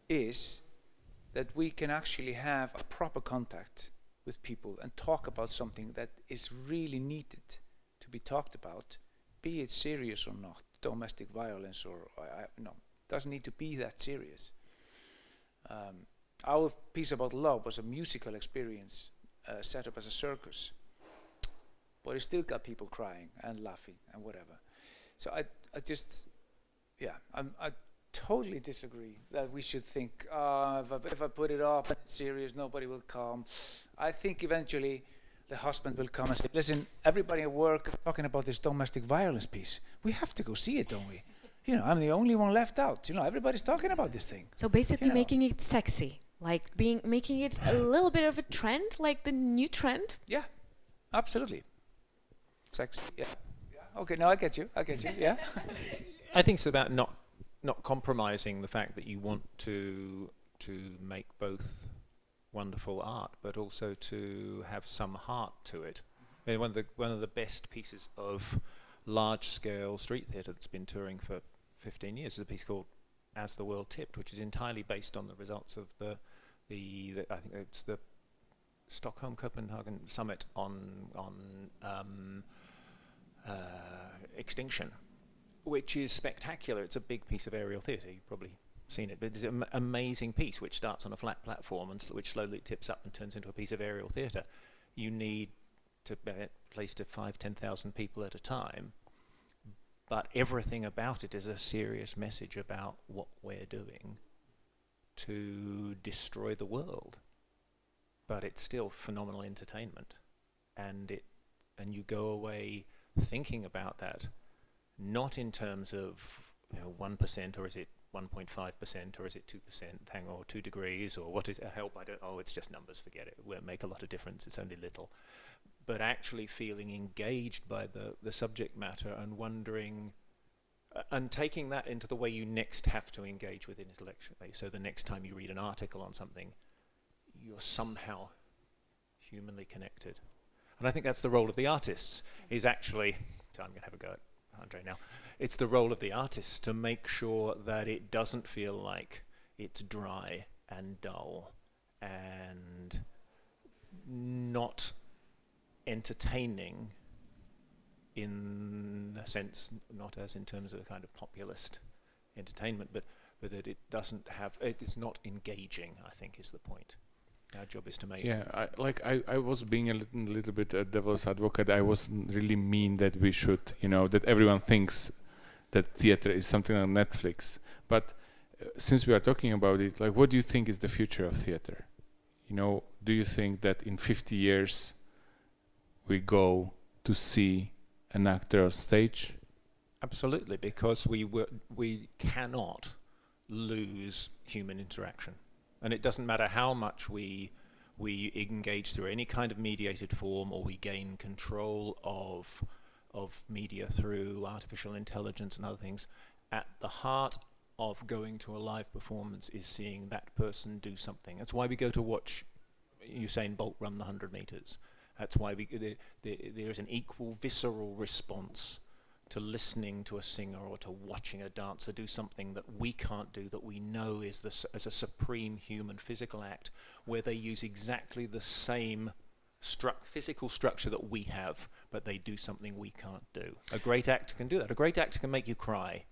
is that we can actually have a proper contact with people and talk about something that is really needed to be talked about, be it serious or not. Domestic violence or doesn't need to be that serious. Our piece about love was a musical experience set up as a circus, but it still got people crying and laughing and whatever. So I totally disagree that we should think, if I put it up and it's serious, nobody will come. I think eventually the husband will come and say, "Listen, everybody at work talking about this domestic violence piece. We have to go see it, don't we? I'm the only one left out. Everybody's talking about this thing." So basically making it sexy, like making it a little bit of a trend, like the new trend. Yeah, absolutely. Sexy, yeah. Okay, no, I get you, yeah. I think it's about not compromising the fact that you want to make both wonderful art, but also to have some heart to it. I mean, one of the best pieces of large-scale street theatre that's been touring for 15 years is a piece called As the World Tipped, which is entirely based on the results of the I think it's the Stockholm-Copenhagen summit on extinction, which is spectacular. It's a big piece of aerial theatre. You've probably seen it, but it's an amazing piece which starts on a flat platform and which slowly tips up and turns into a piece of aerial theatre. You need to place to 5,000-10,000 people at a time, but everything about it is a serious message about what we're doing to destroy the world. But it's still phenomenal entertainment, and you go away thinking about that, not in terms of 1% or is it 1.5% or is it 2%? Hang on, or 2 degrees, or what is it? Help? I don't. Oh, it's just numbers. Forget it. It won't make a lot of difference. It's only little. But actually feeling engaged by the subject matter and wondering, and taking that into the way you next have to engage with it intellectually. So the next time you read an article on something, you're somehow humanly connected. And I think that's the role of the artists, is actually, I'm going to have a go at Andre now, it's the role of the artists to make sure that it doesn't feel like it's dry and dull and not entertaining in a sense, not as in terms of a kind of populist entertainment, but that it doesn't have, it's not engaging, I think is the point. Our job is to make. Yeah, I was being a little bit a devil's advocate. I wasn't really mean that we should, that everyone thinks that theater is something on Netflix. But since we are talking about it, like, what do you think is the future of theater? Do you think that in 50 years we go to see an actor on stage? Absolutely, because we cannot lose human interaction. And it doesn't matter how much we engage through any kind of mediated form, or we gain control of media through artificial intelligence and other things. At the heart of going to a live performance is seeing that person do something. That's why we go to watch Usain Bolt run the 100 meters. That's why there's an equal visceral response to listening to a singer or to watching a dancer do something that we can't do, that we know is as a supreme human physical act, where they use exactly the same physical structure that we have, but they do something we can't do. A great actor can do that. A great actor can make you cry.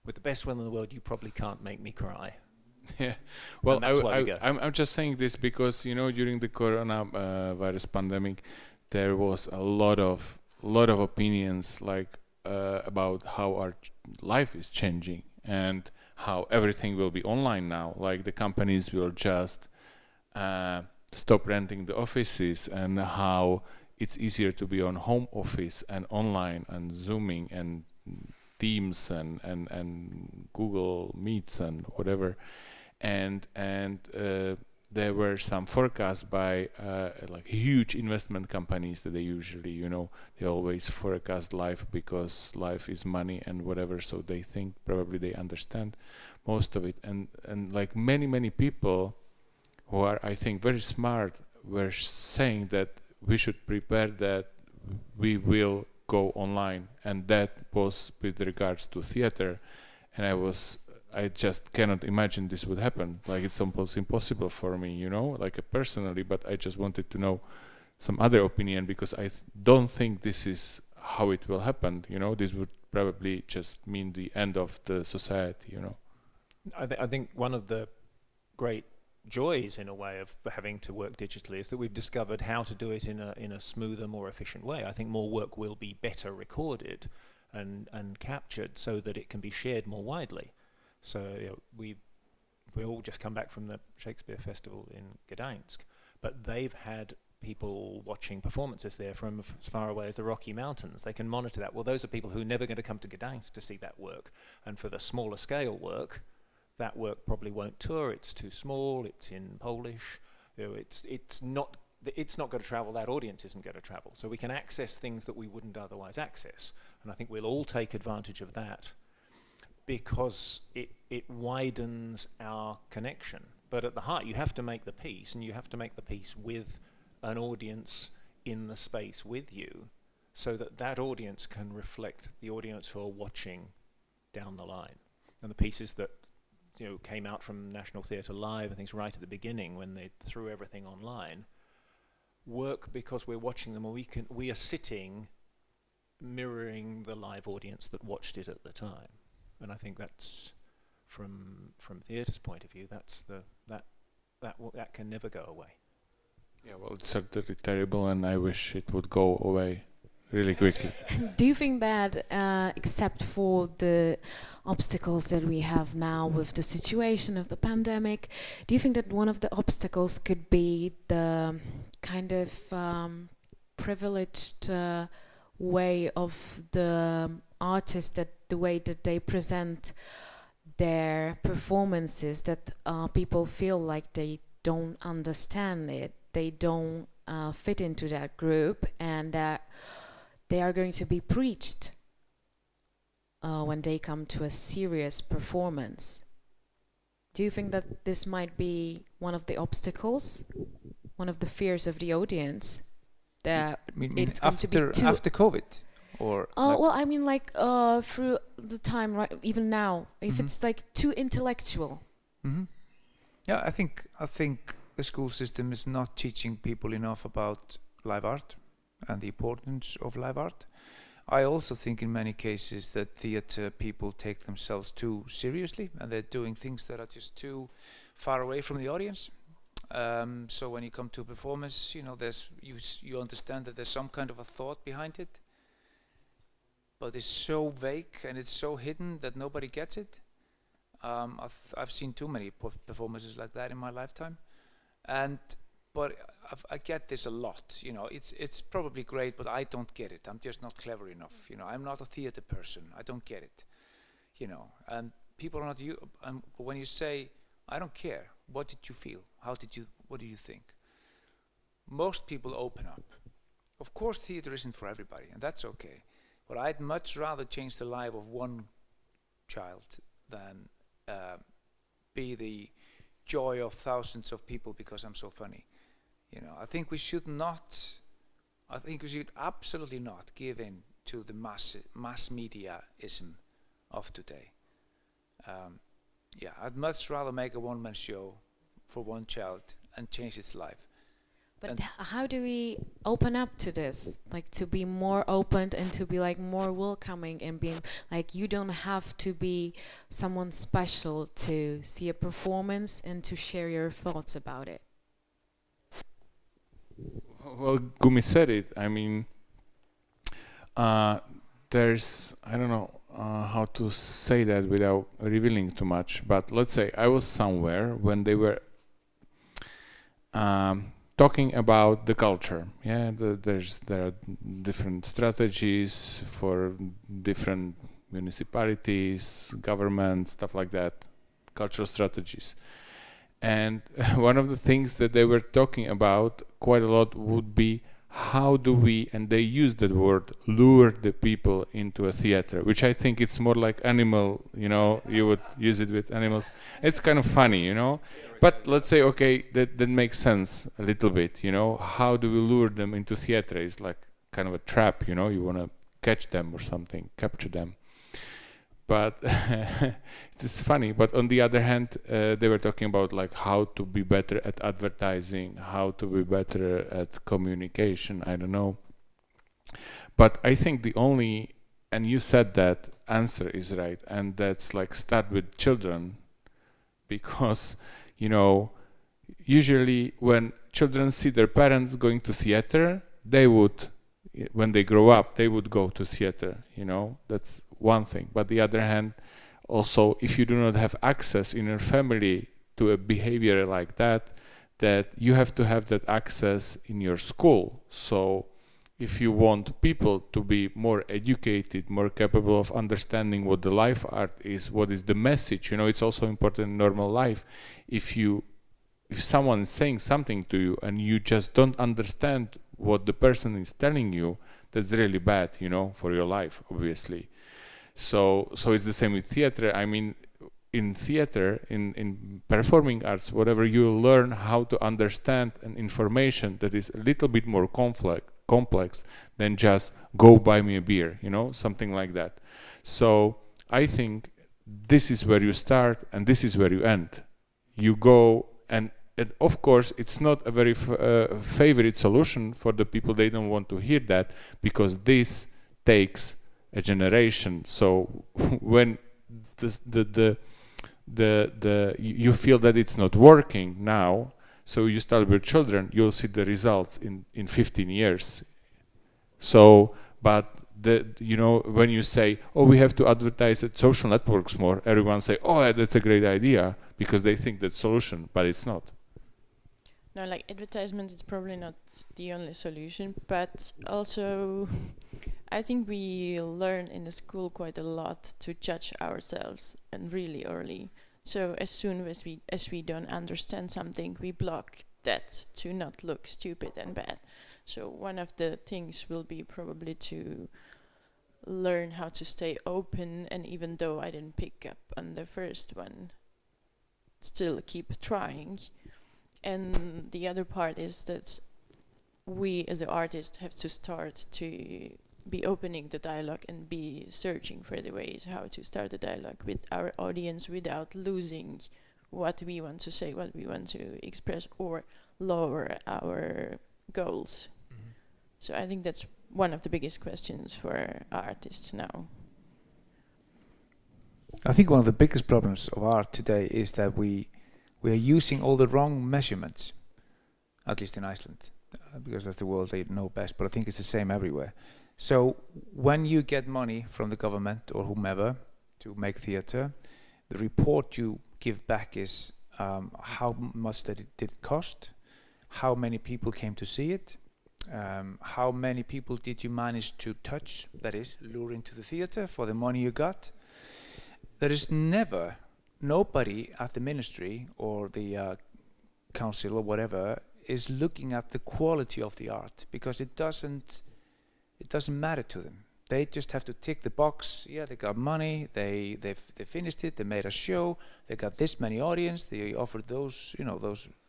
With the best will in the world, you probably can't make me cry. Yeah, well, I'm just saying this because during the coronavirus pandemic, there was a lot of opinions about how our life is changing and how everything will be online now. Like the companies will just stop renting the offices, and how it's easier to be on home office and online and Zooming and Teams and Google Meets and whatever. And there were some forecasts by huge investment companies that they usually, they always forecast life because life is money and whatever. So they think probably they understand most of it. And like many people who are, I think, very smart were saying that we should prepare that we will go online. And that was with regards to theater. And I just cannot imagine this would happen. Like, it's almost impossible for me, personally, but I just wanted to know some other opinion, because I don't think this is how it will happen. This would probably just mean the end of the society. I think one of the great joys, in a way, of having to work digitally is that we've discovered how to do it in a smoother, more efficient way. I think more work will be better recorded and captured so that it can be shared more widely. So we all just come back from the Shakespeare Festival in Gdańsk, but they've had people watching performances there from as far away as the Rocky Mountains. They can monitor that. Well, those are people who are never going to come to Gdańsk to see that work. And for the smaller scale work, that work probably won't tour. It's too small. It's in Polish. It's not going to travel. That audience isn't going to travel. So we can access things that we wouldn't otherwise access. And I think we'll all take advantage of that, because it widens our connection. But at the heart, you have to make the piece, and you have to make the piece with an audience in the space with you, so that audience can reflect the audience who are watching down the line. And the pieces that came out from National Theatre Live, I think right at the beginning, when they threw everything online, work because we're watching them, and we are sitting mirroring the live audience that watched it at the time. And I think that's, from theatre's point of view, that's that can never go away. Yeah, well, it's certainly terrible, and I wish it would go away really quickly. Do you think that, except for the obstacles that we have now with the situation of the pandemic, do you think that one of the obstacles could be the kind of privileged way of the artist, that the way that they present their performances that people feel like they don't understand it, they don't fit into that group, and that they are going to be preached when they come to a serious performance. Do you think that this might be one of the obstacles, one of the fears of the audience? That it's going to be too after COVID, or well, I mean, like through the time, right? Even now, if it's like too intellectual. Yeah, I think the school system is not teaching people enough about live art and the importance of live art. I also think in many cases that theater people take themselves too seriously, and they're doing things that are just too far away from the audience. So when you come to a performance, you know, you understand that there's some kind of a thought behind it, but it's so vague and it's so hidden that nobody gets it. I've seen too many performances like that in my lifetime, but I get this a lot. You know, it's probably great, but I don't get it. I'm just not clever enough. You know, I'm not a theater person. I don't get it. You know, and people are not you. But when you say, I don't care, what did you feel? What do you think? Most people open up. Of course, theater isn't for everybody, and that's okay. But I'd much rather change the life of one child than be the joy of thousands of people because I'm so funny. You know, I think we should absolutely not give in to the mass media-ism of today. Yeah, I'd much rather make a one-man show for one child and change its life. But how do we open up to this? Like, to be more open and to be like more welcoming and being like, you don't have to be someone special to see a performance and to share your thoughts about it. Well, Gumi said it. I mean, there's, I don't know how to say that without revealing too much, but let's say I was somewhere when they were talking about the culture. Yeah, there are different strategies for different municipalities, government, stuff like that, cultural strategies. And one of the things that they were talking about quite a lot would be how do we, and they use that word, lure the people into a theater, which I think it's more like animal, you know, you would use it with animals. It's kind of funny, you know, but let's say, okay, that makes sense a little bit, you know, how do we lure them into theater? It's like kind of a trap, you know, you want to catch them or something, capture them. But it's funny. But on the other hand, they were talking about like how to be better at advertising, how to be better at communication. I don't know. But I think the only, and you said that answer is right, and that's like start with children, because you know, usually when children see their parents going to theater, they would, when they grow up, they would go to theater. You know, that's one thing. But the other hand, also, if you do not have access in your family to a behavior like that, that you have to have that access in your school. So if you want people to be more educated, more capable of understanding what the life art is, what is the message, you know, it's also important in normal life. If someone is saying something to you and you just don't understand what the person is telling you, that's really bad, you know, for your life, obviously. So it's the same with theater. I mean, in theater, in performing arts, whatever, you learn how to understand an information that is a little bit more complex than just go buy me a beer, you know, something like that. So I think this is where you start and this is where you end. You go, and of course it's not a very favorite solution for the people. They don't want to hear that because this takes a generation. So when you feel that it's not working now, so you start with children, you'll see the results in 15 years. So, but you know, when you say, oh, we have to advertise at social networks more, everyone say, oh, that's a great idea, because they think that's solution, but it's not. No, like advertisement is probably not the only solution, but also I think we learn in the school quite a lot to judge ourselves, and really early. So as soon as we don't understand something, we block that to not look stupid and bad. So one of the things will be probably to learn how to stay open, and even though I didn't pick up on the first one, still keep trying. And the other part is that we as an artist have to start to be opening the dialogue and be searching for the ways how to start a dialogue with our audience without losing what we want to say, what we want to express, or lower our goals. Mm-hmm. So I think that's one of the biggest questions for artists now. I think one of the biggest problems of art today is that we are using all the wrong measurements, at least in Iceland, because that's the world they know best, but I think it's the same everywhere. So when you get money from the government or whomever to make theater, the report you give back is how much did it cost, how many people came to see it, how many people did you manage to touch, that is, lure into the theater for the money you got. There is never nobody at the ministry or the council or whatever is looking at the quality of the art, because it doesn't matter to them. They just have to tick the box. Yeah, they got money. They finished it. They made a show. They got this many audience. They offered those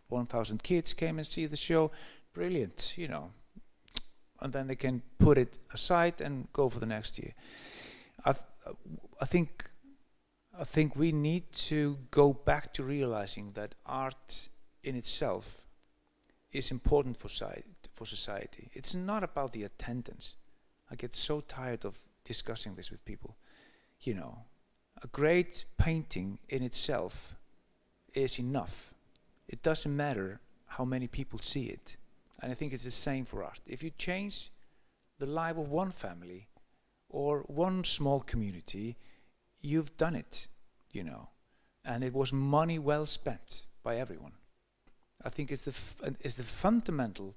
1,000 kids came and see the show. Brilliant, and then they can put it aside and go for the next year. I think we need to go back to realizing that art in itself is important for society. It's not about the attendance. I get so tired of discussing this with people. A great painting in itself is enough. It doesn't matter how many people see it. And I think it's the same for art. If you change the life of one family or one small community, you've done it, and it was money well spent by everyone. I think it's the fundamental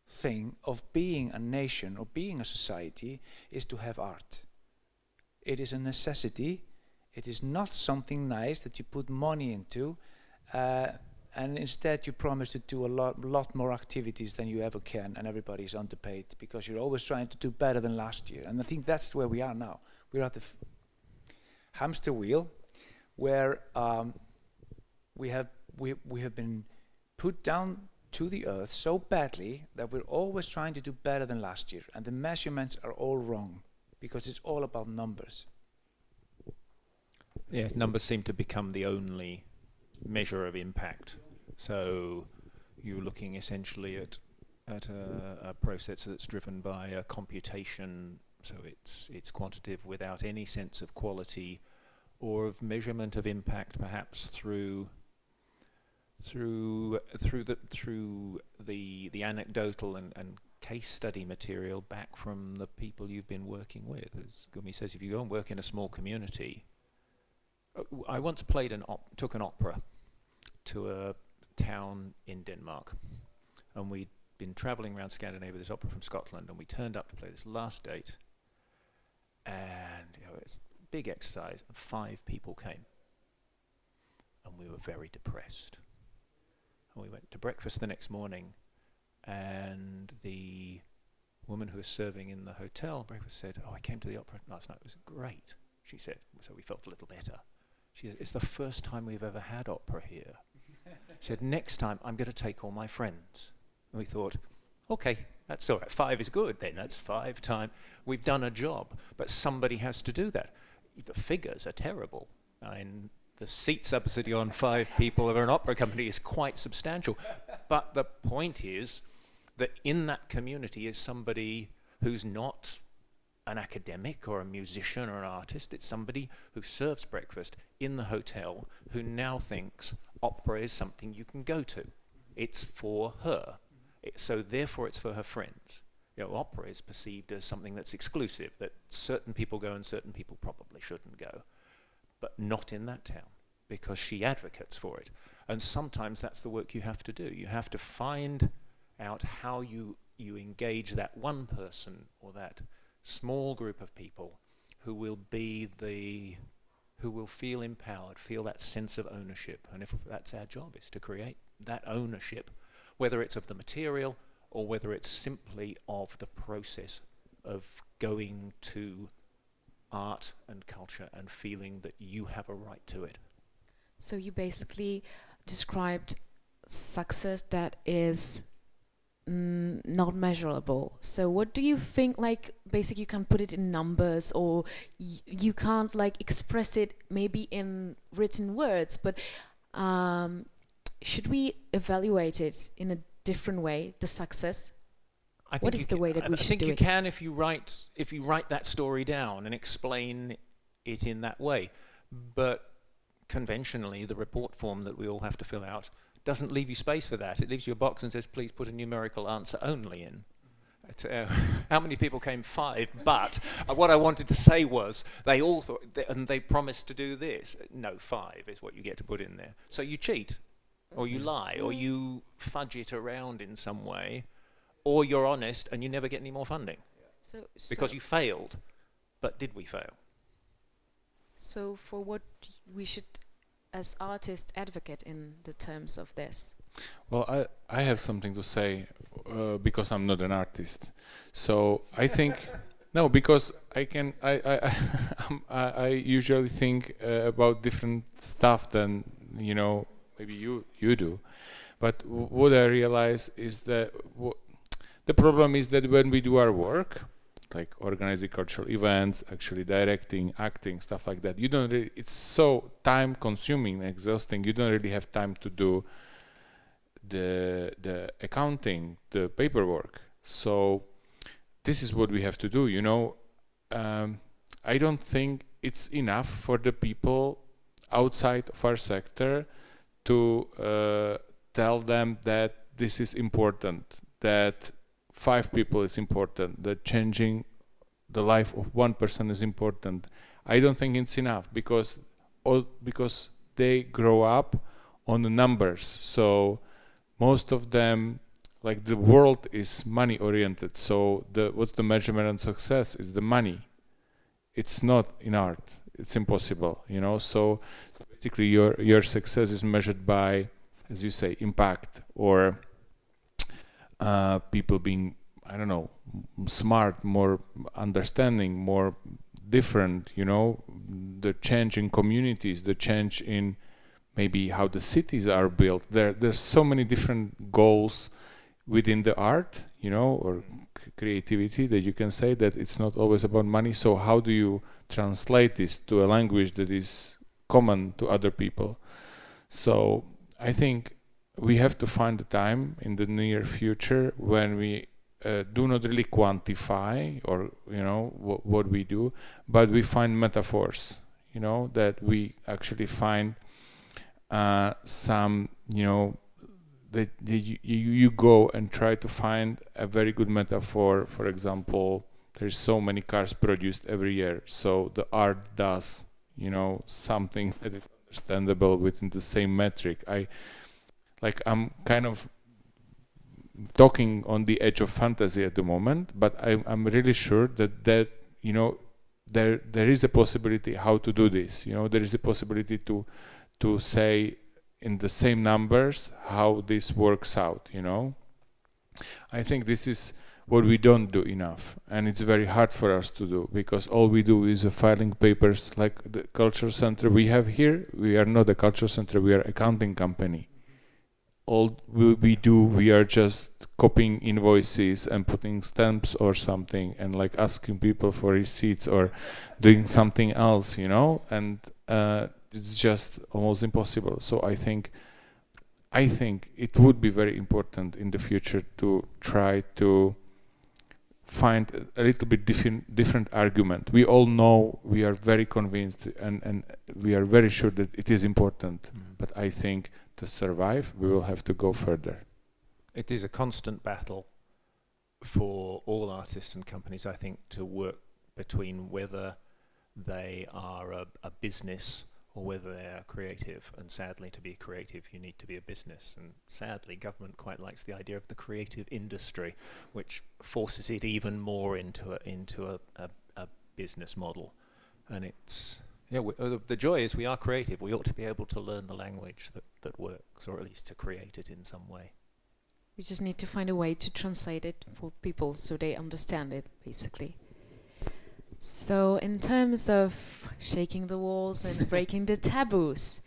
thing of being a nation or being a society is to have art. It is a necessity. It is not something nice that you put money into, and instead you promise to do a lot more activities than you ever can, and everybody's underpaid because you're always trying to do better than last year. And I think that's where we are now. We're at the hamster wheel, where we have been put down to the earth so badly that we're always trying to do better than last year, and the measurements are all wrong because it's all about numbers. Yeah, numbers seem to become the only measure of impact. So you're looking essentially at a process that's driven by a computation, so it's quantitative without any sense of quality or of measurement of impact, perhaps through the anecdotal and case study material back from the people you've been working with. As Gumi says, if you go and work in a small community, I once took an opera to a town in Denmark, and we'd been travelling around Scandinavia with this opera from Scotland, and we turned up to play this last date, and it's a big exercise, and 5 people came, and we were very depressed. And we went to breakfast the next morning, and the woman who was serving in the hotel breakfast said, "Oh, I came to the opera last night. It was great," she said. So we felt a little better. She said, "It's the first time we've ever had opera here." She said, "Next time I'm going to take all my friends." And we thought, okay, that's all right. 5 is good then. That's 5 times. We've done a job, but somebody has to do that. The figures are terrible. The seat subsidy on 5 people of an opera company is quite substantial. But the point is that in that community is somebody who's not an academic or a musician or an artist. It's somebody who serves breakfast in the hotel who now thinks opera is something you can go to. It's for her. So therefore it's for her friends. Opera is perceived as something that's exclusive, that certain people go and certain people probably shouldn't go. But not in that town, because she advocates for it. And sometimes that's the work you have to do. You have to find out how you engage that one person or that small group of people who will feel empowered, feel that sense of ownership. And if that's our job, is to create that ownership, whether it's of the material or whether it's simply of the process of going to art and culture and feeling that you have a right to it. So you basically described success that is not measurable. So what do you think, like, basically you can put it in numbers, or you can't like express it maybe in written words, but should we evaluate it in a different way, the success? What is the way that we should do it? I think you can if you write that story down and explain it in that way. But conventionally, the report form that we all have to fill out doesn't leave you space for that. It leaves you a box and says, please put a numerical answer only in. How many people came? 5. But what I wanted to say was, they all thought, and they promised to do this. No, 5 is what you get to put in there. So you cheat, or you lie, or you fudge it around in some way, or you're honest and you never get any more funding. Because you failed. But did we fail? So for what we should, as artists, advocate in the terms of this? Well, I have something to say because I'm not an artist. So I think no, because I usually think about different stuff than maybe you do. But what I realize is that the problem is that when we do our work, like organizing cultural events, actually directing, acting, stuff like that, it's so time consuming and exhausting, you don't really have time to do the accounting, the paperwork. So this is what we have to do, I don't think it's enough for the people outside of our sector to tell them that this is important, that 5 people is important, that changing the life of one person is important. I don't think it's enough because they grow up on the numbers. So most of them, like, the world is money oriented. So what's the measurement on success is the money. It's not in art. It's impossible, So basically your success is measured by, as you say, impact, or people being, I don't know, smart, more understanding, more different, the change in communities, the change in maybe how the cities are built. There's so many different goals within the art, or creativity, that you can say that it's not always about money. So how do you translate this to a language that is common to other people? So I think we have to find the time in the near future when we do not really quantify or what we do, but we find metaphors, that we actually find some, that you go and try to find a very good metaphor. For example, there's so many cars produced every year, so the art does, something that is understandable within the same metric. I'm kind of talking on the edge of fantasy at the moment, but I'm really sure that there is a possibility how to do this. There is a possibility to say in the same numbers how this works out. I think this is what we don't do enough, and it's very hard for us to do, because all we do is filing papers like the culture center we have here. We are not a culture center, we are an accounting company. All we do, we are just copying invoices and putting stamps or something, and like asking people for receipts or doing something else, and it's just almost impossible. So I think it would be very important in the future to try to find a little bit different argument. We all know, we are very convinced, and we are very sure that it is important. But I think to survive, we will have to go further. It is a constant battle for all artists and companies, I think, to work between whether they are a business or whether they are creative. And sadly, to be creative, you need to be a business. And sadly, government quite likes the idea of the creative industry, which forces it even more into a business model. And it's the joy is we are creative. We ought to be able to learn the language that works, or at least to create it in some way. We just need to find a way to translate it for people so they understand it, basically. So in terms of shaking the walls and breaking the taboos,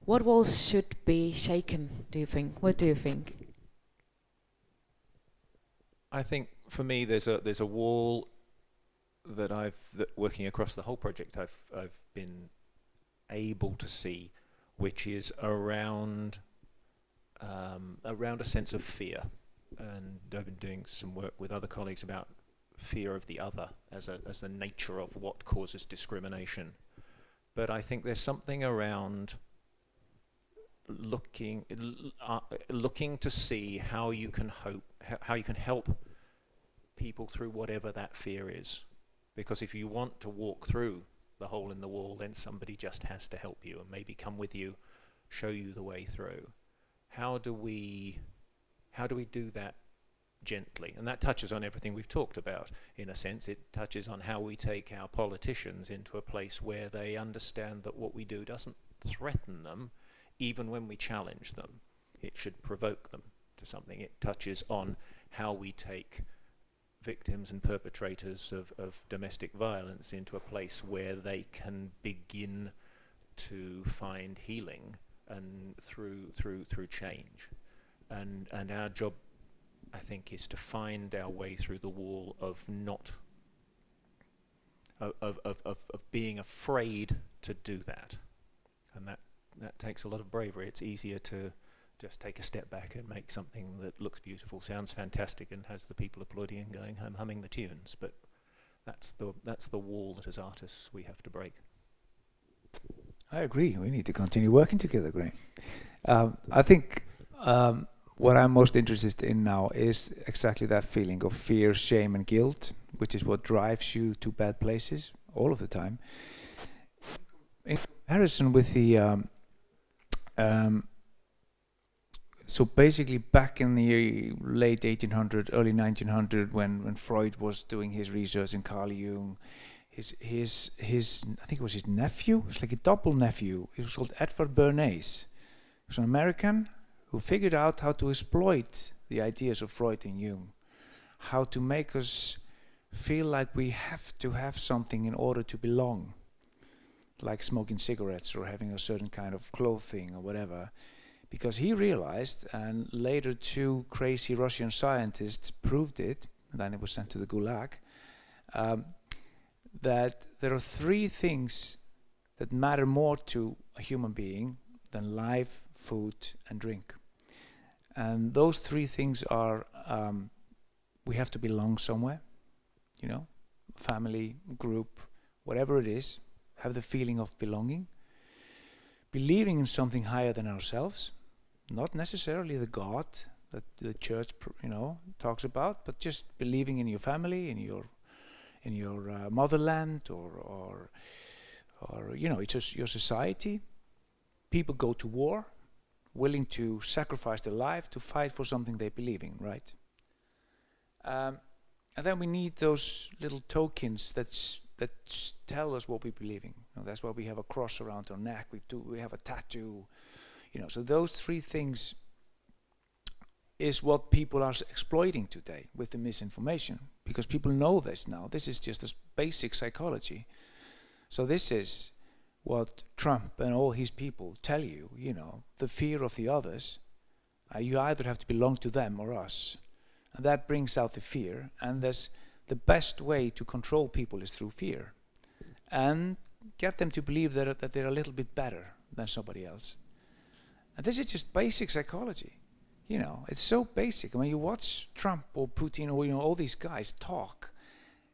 what walls should be shaken, do you think? What do you think? I think for me there's a wall that working across the whole project I've been able to see, which is around a sense of fear. And I've been doing some work with other colleagues about fear of the other as the nature of what causes discrimination. But I think there's something around looking to see how you can help people through whatever that fear is. Because if you want to walk through the hole in the wall, then somebody just has to help you and maybe come with you, show you the way through. How do we do that gently? And that touches on everything we've talked about. In a sense, it touches on how we take our politicians into a place where they understand that what we do doesn't threaten them, even when we challenge them. It should provoke them to something. It touches on how we take victims and perpetrators of domestic violence into a place where they can begin to find healing and through change. And our job, I think, is to find our way through the wall of being afraid to do that. And that takes a lot of bravery. It's easier to just take a step back and make something that looks beautiful, sounds fantastic, and has the people applauding and going home humming the tunes. But that's the wall that as artists we have to break. I agree. We need to continue working together, Graham. I think what I'm most interested in now is exactly that feeling of fear, shame, and guilt, which is what drives you to bad places all of the time. In comparison with the so basically back in the late 1800s, early 1900s, when Freud was doing his research in Carl Jung, his I think it was his nephew, it was like a double nephew, he was called Edward Bernays. He was an American who figured out how to exploit the ideas of Freud and Jung, how to make us feel like we have to have something in order to belong, like smoking cigarettes or having a certain kind of clothing or whatever. Because he realized, and later two crazy Russian scientists proved it, and then it was sent to the Gulag, that there are three things that matter more to a human being than life, food, and drink. And those three things are, we have to belong somewhere, family, group, whatever it is, have the feeling of belonging, believing in something higher than ourselves, not necessarily the God that the church, talks about, but just believing in your family, in your motherland, or it's just your society. People go to war, willing to sacrifice their life to fight for something they believe in, right? And then we need those little tokens that tell us what we believe in. That's why we have a cross around our neck. We have a tattoo. So those three things is what people are exploiting today with the misinformation, because people know this now. This is just a basic psychology. So this is what Trump and all his people tell you, the fear of the others. You either have to belong to them or us. And that brings out the fear. And the best way to control people is through fear. And get them to believe that they're a little bit better than somebody else. And this is just basic psychology. It's so basic. When you watch Trump or Putin or all these guys talk,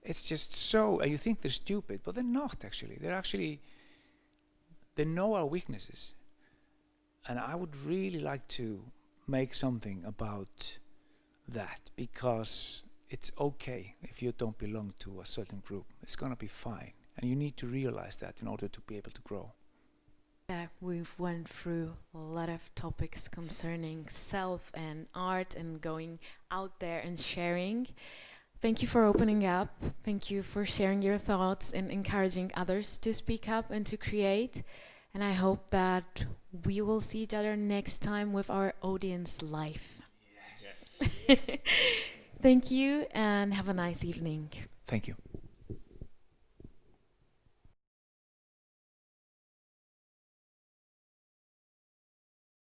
it's just so, you think they're stupid, but they're not actually. They know our weaknesses. And I would really like to make something about that, because it's okay if you don't belong to a certain group. It's going to be fine. And you need to realize that in order to be able to grow. that we've went through a lot of topics concerning self and art and going out there and sharing. Thank you for opening up. Thank you for sharing your thoughts and encouraging others to speak up and to create. And I hope that we will see each other next time with our audience live. Yes. Thank you and have a nice evening. Thank you.